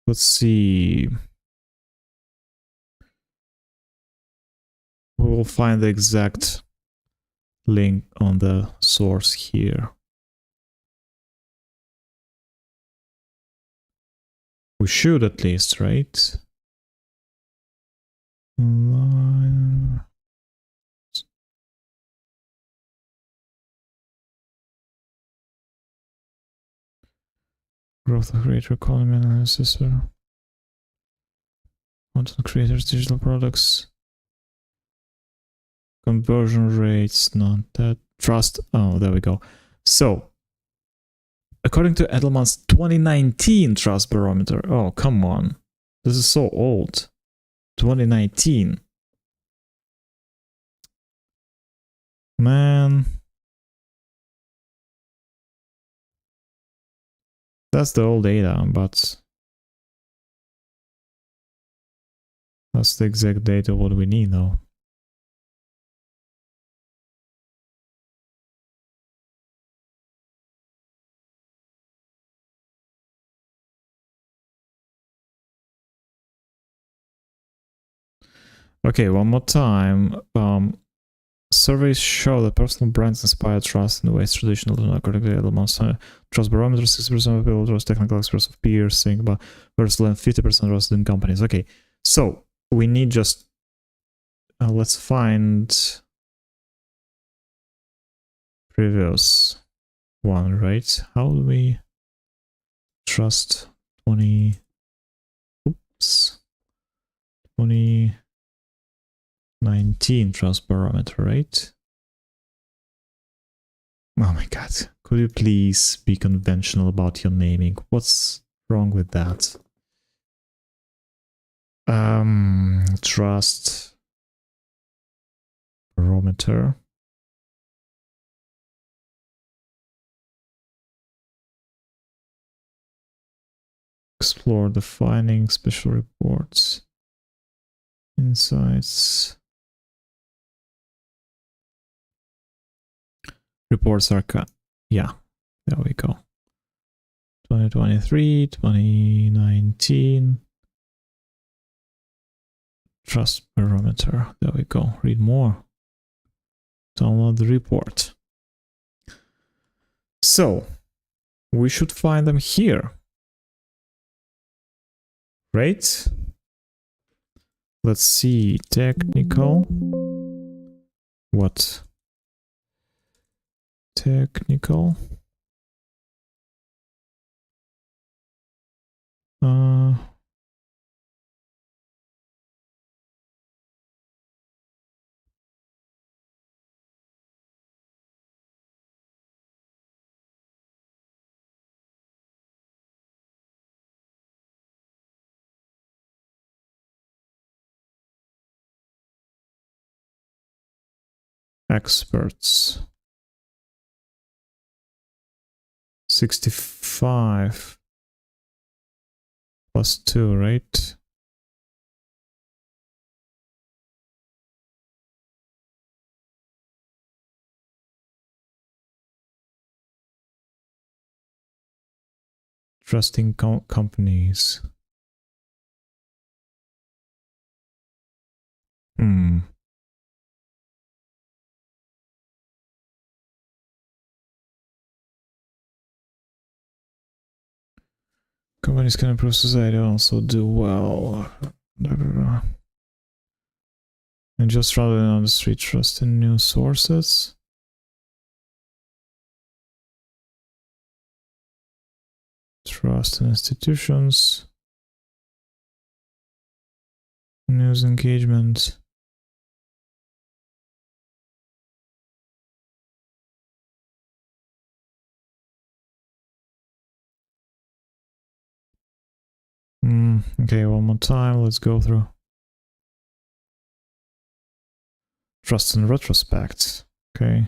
Let's see. We will find the exact link on the source here. We should at least, right? Online. Growth of creator economy analysis. Content creators, digital products. Conversion rates, not that. Trust. Oh, there we go. So, according to Edelman's 2019 Trust Barometer. Oh, come on. This is so old. 2019. Man. That's the old data, but that's the exact data what we need though. Okay, one more time. Surveys show that personal brands inspire trust in ways traditional and according to Edelman's Trust Barometer, 60% of people trust technical experts of peers, think about versus 50% trust in companies. Okay, so we need just let's find previous one, right? How do we trust 2019 Trust Barometer, right? Oh my god, could you please be conventional about your naming? What's wrong with that? Trust Barometer. Explore the findings, special reports, insights. Reports are cut. Yeah, there we go. 2023, 2019. Trust Barometer. There we go. Read more. Download the report. So, we should find them here. Right? Let's see. Technical. What? Technical. Experts. 65 plus 2, right? Trusting companies. Companies can improve society, also do well. And just rather than on the street, trust in news sources. Trust in institutions. News engagement. Okay, one more time. Let's go through. Trust in retrospect. Okay.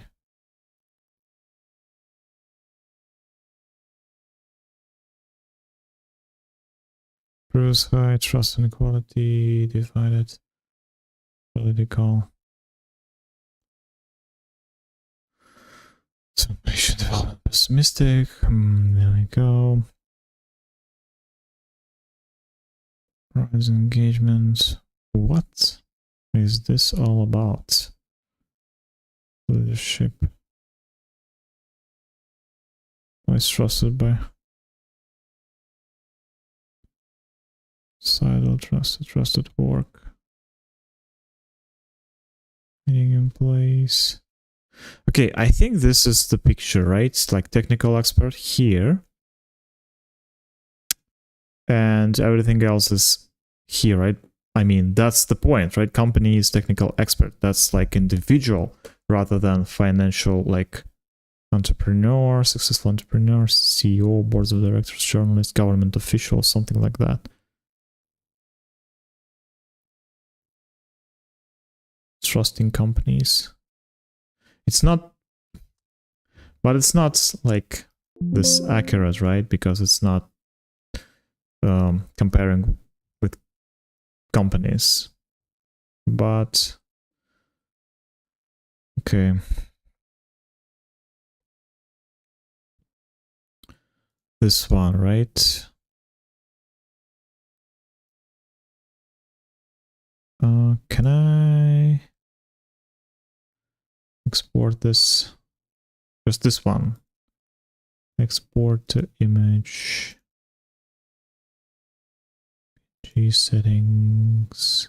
Proves high trust and equality divided. Political. So patient development pessimistic. There we go. Rise engagement. What is this all about? Leadership. Is trusted by societal trusted work. Meeting employees. Okay, I think this is the picture, right? It's like technical expert here. And everything else is here, right? I mean, that's the point, right? Company is technical expert. That's like individual rather than financial, like entrepreneur, successful entrepreneur, CEO, boards of directors, journalist, government official, something like that. Trusting companies. It's not, but it's not like this accurate, right? Because it's not comparing with companies. But okay. This one, right? Can I export this? Just this one. Export to image. G settings.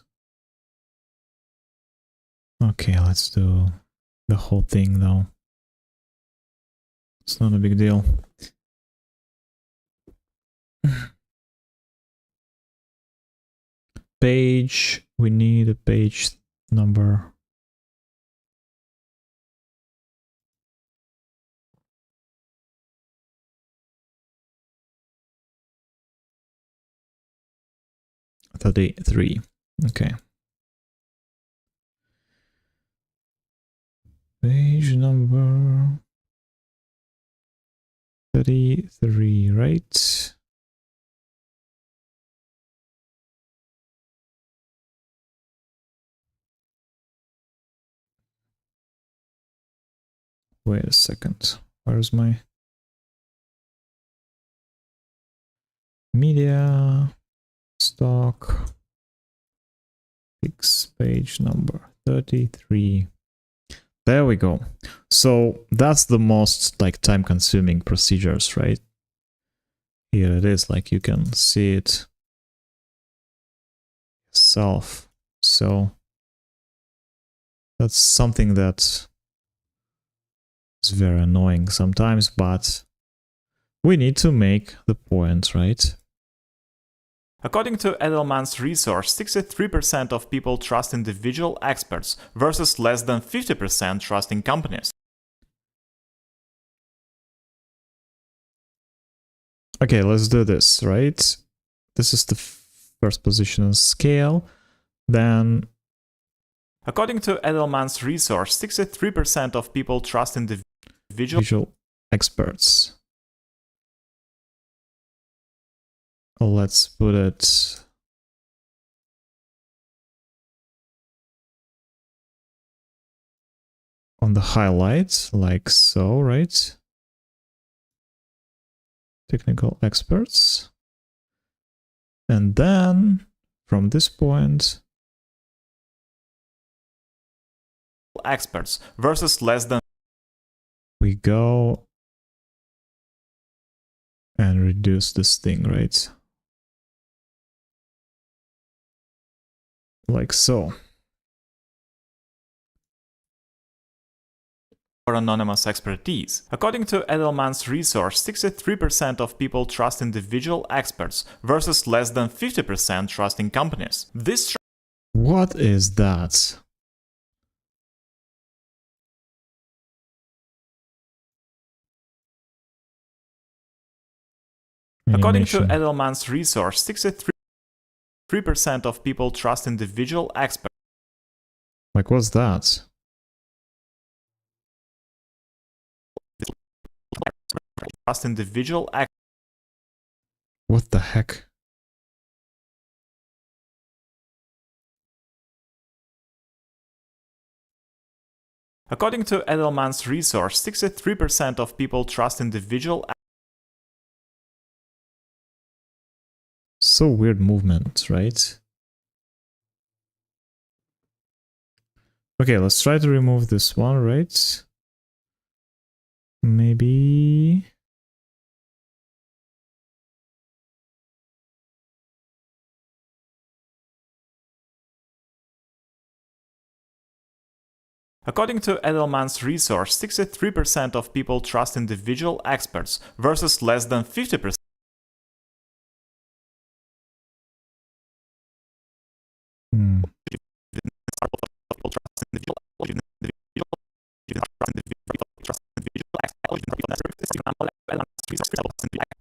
Okay, let's do the whole thing though. It's not a big deal. Page, we need a page number. $33. Okay. Page number 33, right? Wait a second. Where's my media stock? Fix page number 33. There we go. So that's the most like time consuming procedures, right? Here it is, like you can see it yourself. So that's something that is very annoying sometimes, but we need to make the point, right? According to Edelman's research, 63% of people trust individual experts versus less than 50% trusting companies. Okay, let's do this, right? This is the first position on scale. Then, according to Edelman's research, 63% of people trust individual experts. Let's put it on the highlight, like so, right? technical experts. And then from this point, experts versus less than we go and reduce this thing, right? Like so. for anonymous expertise. According to Edelman's resource, 63% of people trust individual experts versus less than 50% trust in companies. This What is that? According to Animation. Edelman's resource, 63% of people trust individual experts. Like, what's that? Trust individual experts. What the heck? According to Edelman's resource, 63% of people trust individual. So weird movement, right? Okay, let's try to remove this one, right? Maybe... According to Edelman's resource, 63% of people trust individual experts versus less than 50%.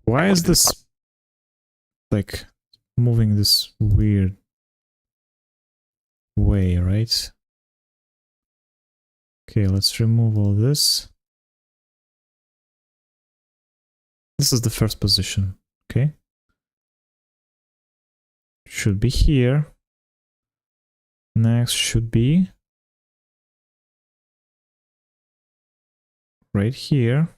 Why is this like moving this weird way, right? Okay, let's remove all this. This is the first position, okay? Should be here. Next should be right here.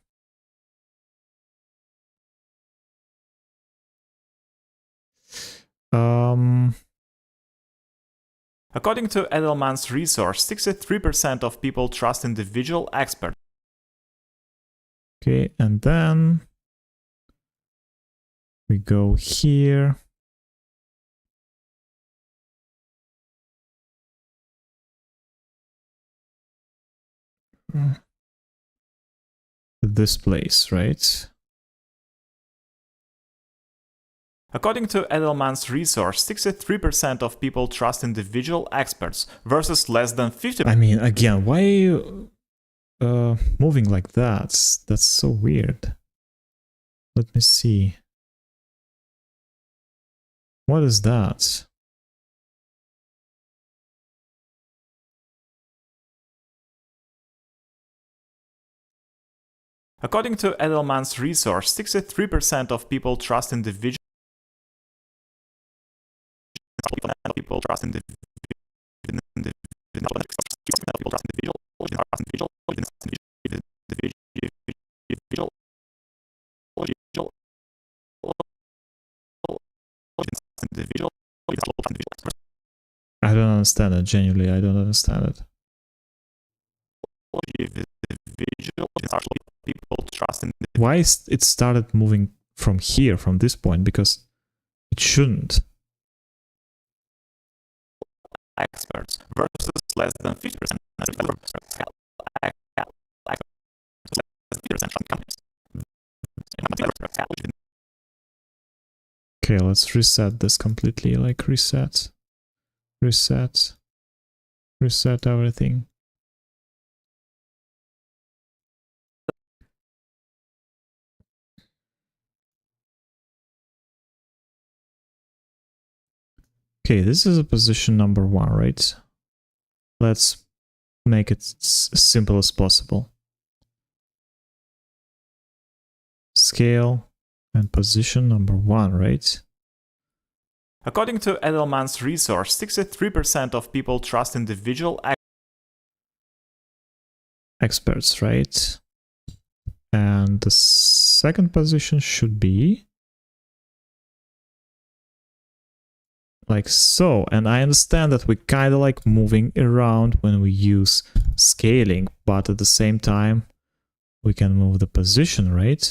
According to Edelman's resource, 63% of people trust individual experts. Okay, and then we go here. This place, right? According to Edelman's resource, 63% of people trust individual experts versus less than 50%. I mean, again, why are you moving like that? That's so weird. Let me see. What is that? According to Edelman's resource, 63% of people trust individual. People trust individual. I don't understand it. Genuinely, I don't understand it. Why it started moving from here, from this point? Because it shouldn't. Experts versus less than 50%. Okay, let's reset this completely. Like reset everything. Okay, this is a position number 1, right? Let's make it as simple as possible. Scale and position number 1, right? According to Edelman's resource, 63% of people trust individual experts, right? And the second position should be like so. And I understand that we kind of like moving around when we use scaling, but at the same time, we can move the position, right?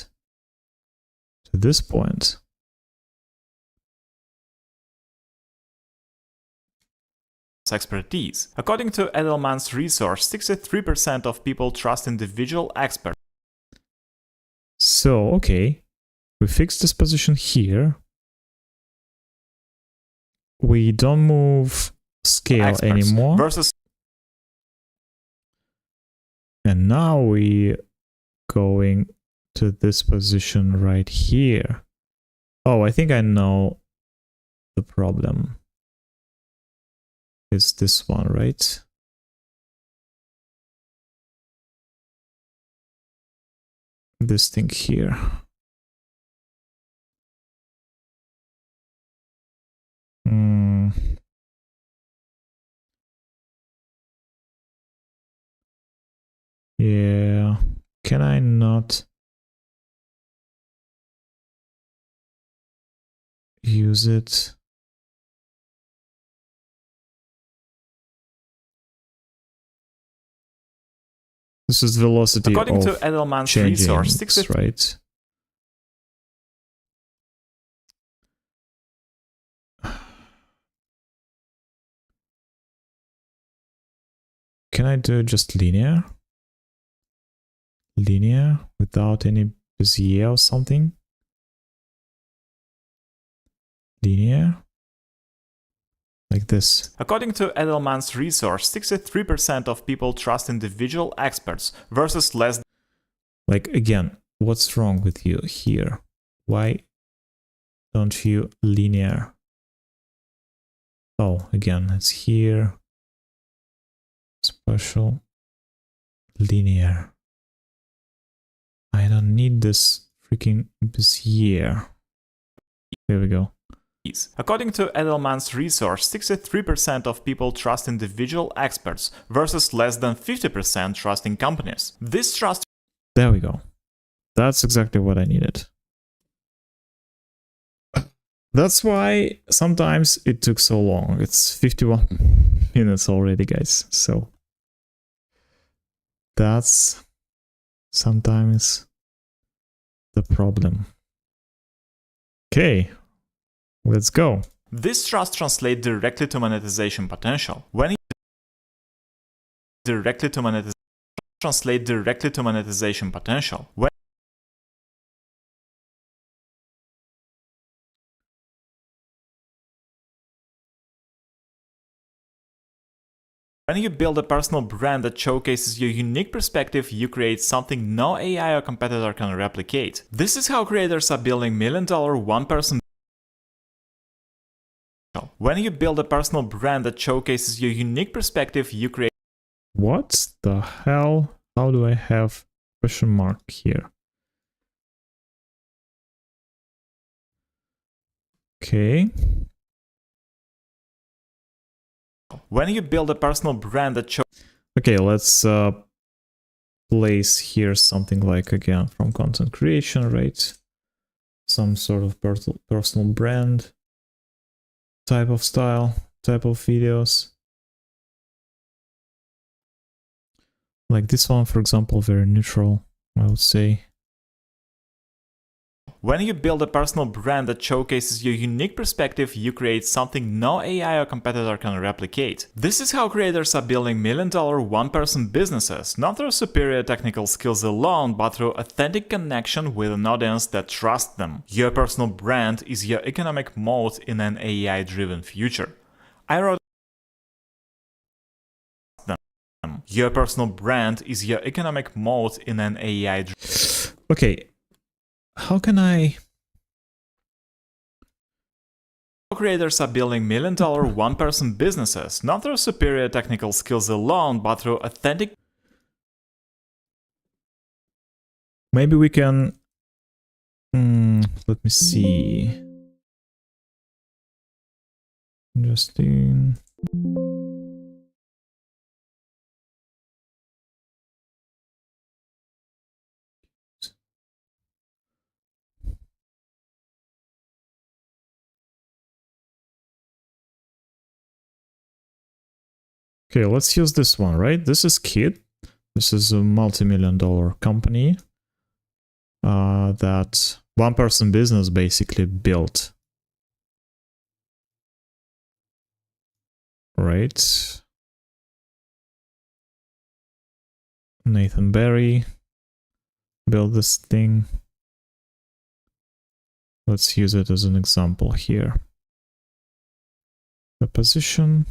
To this point. Expertise. According to Edelman's research, 63% of people trust individual experts. So, okay, we fix this position here. We don't move scale anymore. Versus and now we going to this position right here. Oh, I think I know the problem. It's this one, right? This thing here. Yeah, can I not use it? This is velocity according to of Edelman's changing, research, right? Can I do just linear? Linear without any Bezier or something? Linear? Like this. According to Edelman's research, 63% of people trust individual experts versus less. Like again, what's wrong with you here? Why don't you linear? Oh, again, it's here. Special linear. I don't need this freaking Bezier. There we go. According to Edelman's research, 63% of people trust individual experts versus less than 50% trusting companies. This trust. There we go. That's exactly what I needed. That's why sometimes it took so long. It's 51 minutes already, guys. So that's sometimes the problem. Okay, let's go. This trust translates directly to monetization potential. When directly to monetization translate directly to monetization potential. When you build a personal brand that showcases your unique perspective, you create something no AI or competitor can replicate. This is how creators are building million-dollar one-person. When you build a personal brand that showcases your unique perspective, you create. What the hell? How do I have question mark here? Okay. When you build a personal brand that show. Okay, let's place here something like, again, from content creation, right? Some sort of personal brand type of style, type of videos. Like this one, for example, very neutral, I would say. When you build a personal brand that showcases your unique perspective, you create something no AI or competitor can replicate. This is how creators are building million-dollar one-person businesses, not through superior technical skills alone, but through authentic connection with an audience that trusts them. Your personal brand is your economic moat in an AI-driven future. I wrote them. Your personal brand is your economic moat in an AI. Okay. How can I? Creators are building million-dollar one-person businesses, not through superior technical skills alone, but through authentic. Maybe we can. Let me see. Interesting. Okay, let's use this one, right? This is Kit. This is a multi-million-dollar company that one-person business basically built. Right? Nathan Barry built this thing. Let's use it as an example here. The position.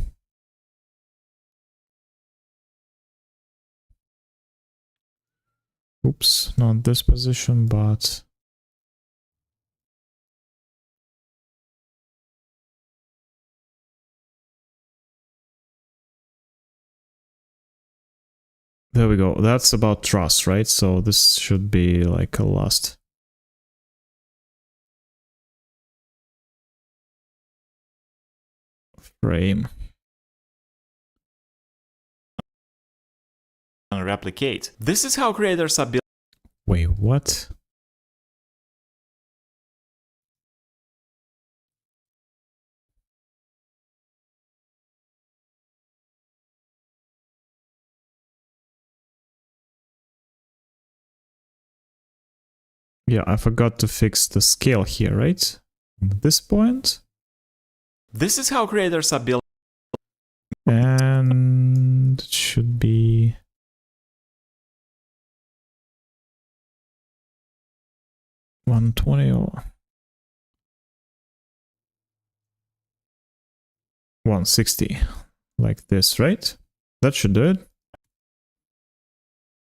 Oops, not this position, but there we go. That's about trust, right? So this should be like a last frame. And replicate. This is how creators are building. Wait, what? Yeah, I forgot to fix the scale here, right? At this point. This is how creators are building. And it should be 120 or 160, like this, right? That should do it.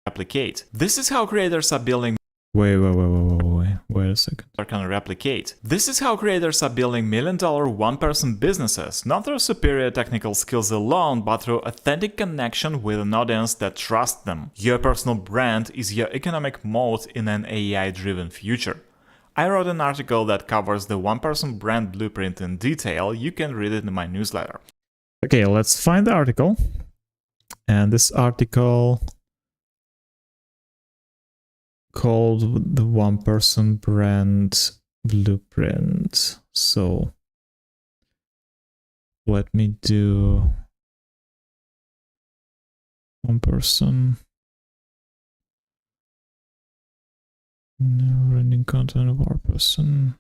Replicate. This is how creators are building. Wait a second. Can replicate. This is how creators are building million-dollar one-person businesses, not through superior technical skills alone, but through authentic connection with an audience that trusts them. Your personal brand is your economic moat in an AI-driven future. I wrote an article that covers the one-person brand blueprint in detail. You can read it in my newsletter. Okay, let's find the article. And this article called the one-person brand blueprint. So let me do one person. Branding content of our person.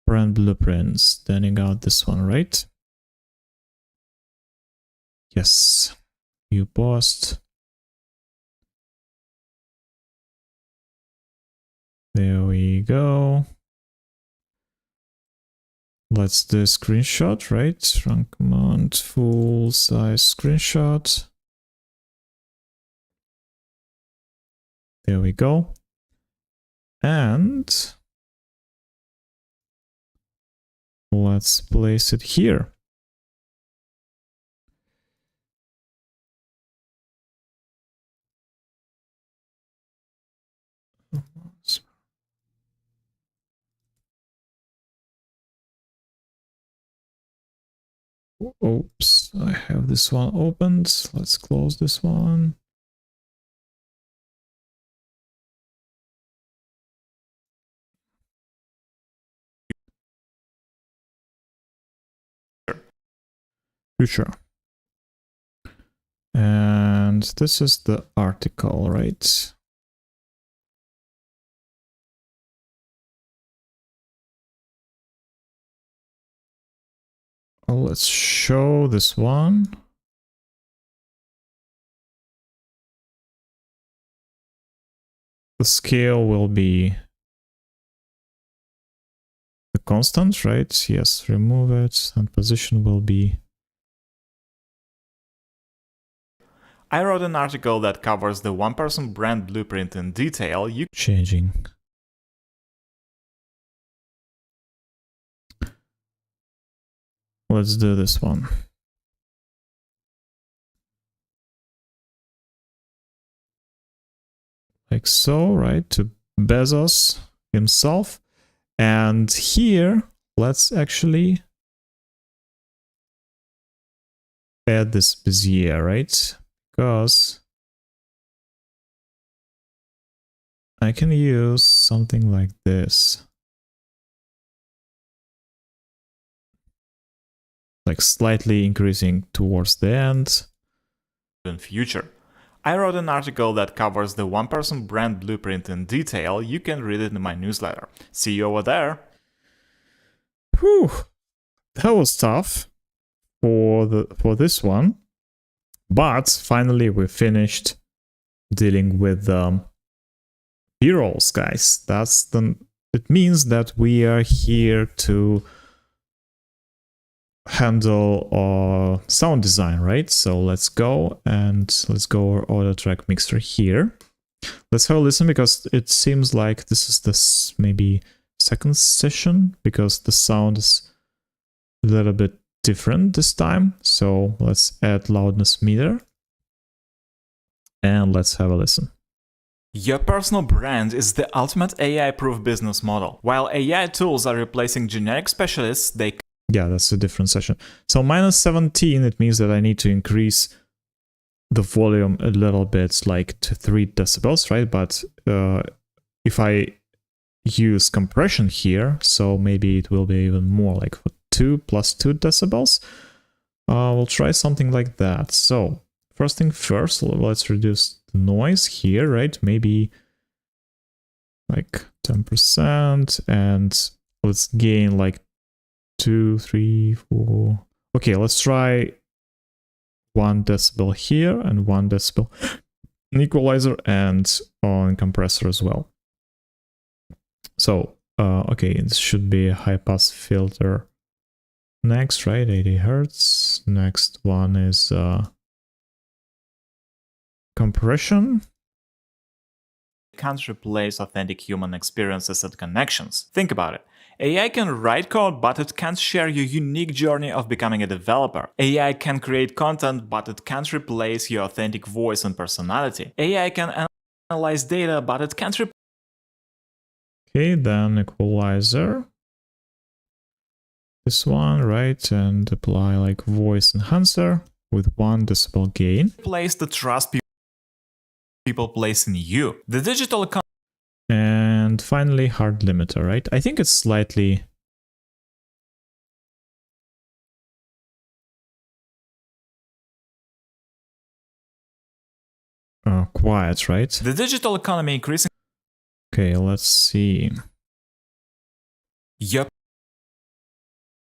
Brand blueprints. Standing out this one, right? Yes. View post. There we go. Let's do a screenshot, right? Run command, full size screenshot. There we go. And let's place it here. Oops, I have this one opened. Let's close this one. Future. And this is the article, right? Let's show this one. The scale will be the constant, right? Yes, remove it, and position will be. I wrote an article that covers the one-person brand blueprint in detail. You Changing. Let's do this one. Like so, right? To Bezos himself. And here, let's actually add this Bezier, right? Because I can use something like this. like slightly increasing towards the end. In future. I wrote an article that covers the one-person brand blueprint in detail. You can read it in my newsletter. See you over there. Whew, that was tough for this one, but finally we finished dealing with B-rolls, guys. It means that we are here to handle sound design, right? So let's go our audio track mixer here. Let's have a listen, because it seems like this is this maybe second session, because the sound is a little bit different this time. So let's add loudness meter and let's have a listen. Your personal brand is the ultimate AI-proof business model. While AI tools are replacing generic specialists, yeah, that's a different session. So -17, it means that I need to increase the volume a little bit, like to 3 decibels, right? But if I use compression here, so maybe it will be even more, like for 2 + 2 decibels. We'll try something like that. So first thing first, let's reduce the noise here, right? Maybe like 10%, and let's gain like 2, 3, 4. Okay, let's try 1 decibel here and 1 decibel on equalizer and on compressor as well. So, okay, this should be a high pass filter next, right? 80 Hertz. Next one is compression. can't replace authentic human experiences and connections. Think about it. AI can write code, but it can't share your unique journey of becoming a developer. AI can create content, but it can't replace your authentic voice and personality. AI can analyze data, but it can't replace. Okay, then equalizer. This one, right? And apply like voice enhancer with 1 decibel gain. Replace the trust people place in you. The digital and finally, hard limiter, right? I think it's slightly quiet, right? The digital economy increasing. Okay, let's see.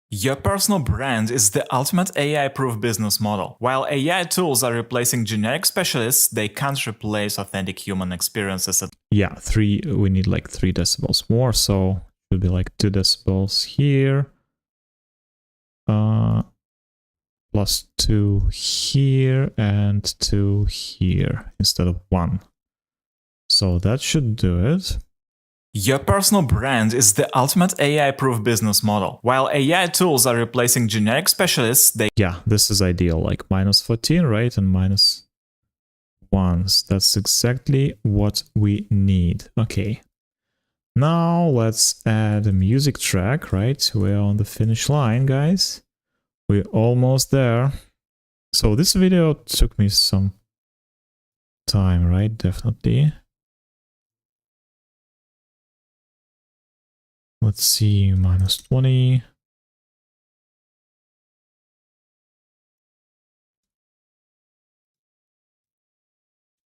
Your personal brand is the ultimate AI-proof business model. While AI tools are replacing generic specialists, they can't replace authentic human experiences. Yeah, 3. We need like 3 decibels more, so it should be like 2 decibels here. +2 here and 2 here instead of 1. So that should do it. Your personal brand is the ultimate AI-proof business model. While AI tools are replacing generic specialists, yeah, this is ideal, like -14, right? And -1s. That's exactly what we need. Okay. Now let's add a music track, right? We're on the finish line, guys. We're almost there. So this video took me some time, right? Definitely. Let's see, -20.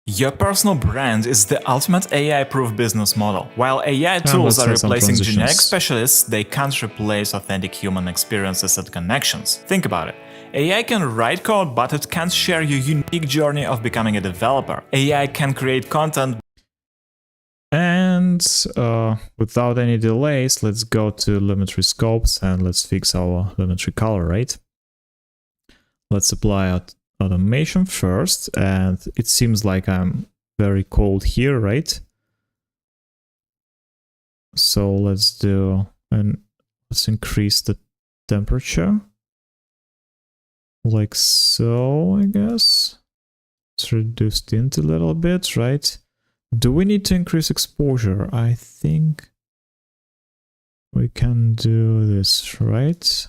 Your personal brand is the ultimate AI-proof business model. While AI tools are replacing generic specialists, they can't replace authentic human experiences and connections. Think about it. AI can write code, but it can't share your unique journey of becoming a developer. AI can create content. And without any delays, let's go to Lumetri scopes and let's fix our Lumetri color, right? Let's apply automation first, and it seems like I'm very cold here, right? So let's increase the temperature. Like so, I guess. Let's reduce tint a little bit, right? Do we need to increase exposure? I think we can do this, right?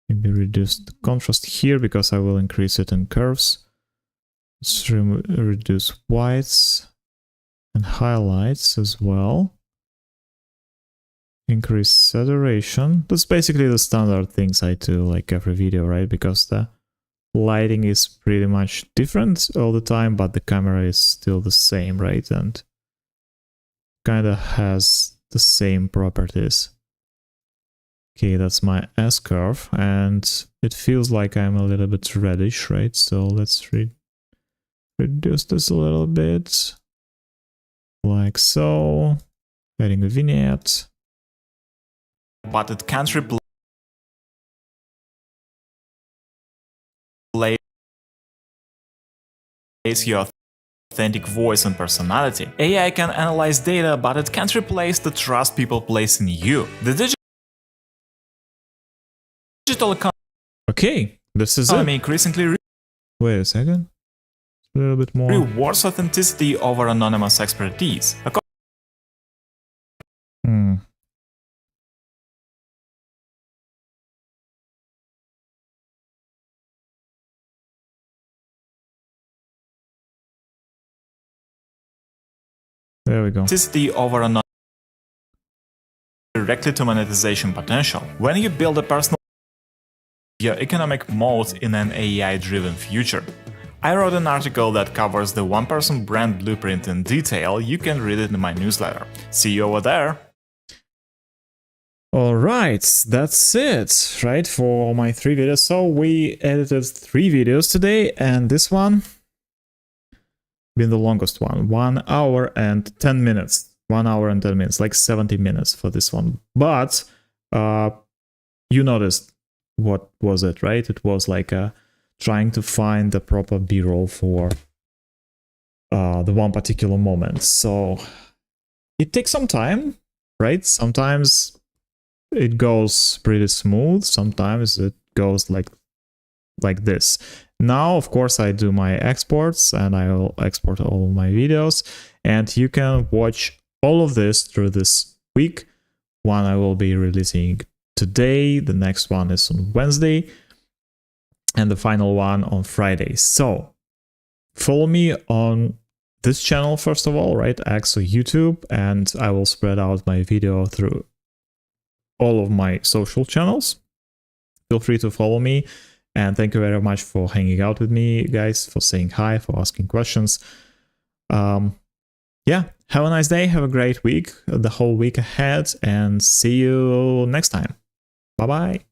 Maybe reduce the contrast here because I will increase it in curves. Let's reduce whites and highlights as well. increase saturation. That's basically the standard things I do like every video, right? Because the lighting is pretty much different all the time, but the camera is still the same, right? And kind of has the same properties. Okay, that's my S-curve, and it feels like I'm a little bit reddish, right? So let's reduce this a little bit, like so. Adding a vignette. But it can't replace your authentic voice and personality. AI can analyze data, but it can't replace the trust people place in you. The digital Okay, this is economy it. increasingly Wait a second. A little bit more. rewards authenticity over anonymous expertise. There we go. Authenticity over anonymous directly to monetization potential. When you build a personal your economic moat in an AI-driven future. I wrote an article that covers the one-person brand blueprint in detail. You can read it in my newsletter. See you over there. All right, that's it, right, for my 3 videos. So we edited 3 videos today, and this one been the longest one, 1 hour and 10 minutes. 1 hour and 10 minutes, like 70 minutes for this one. But you noticed what was it, right? It was like trying to find the proper B-roll for the one particular moment. So it takes some time, right? Sometimes it goes pretty smooth, sometimes it goes like this. Now, of course, I do my exports, and I will export all of my videos, and you can watch all of this through this week. One I will be releasing today, the next one is on Wednesday, and the final one on Friday. So follow me on this channel first of all, right? Axo YouTube, and I will spread out my video through all of my social channels. Feel free to follow me, and thank you very much for hanging out with me, guys, for saying hi, for asking questions. Yeah, have a nice day, have a great week, the whole week ahead, and see you next time. Bye bye.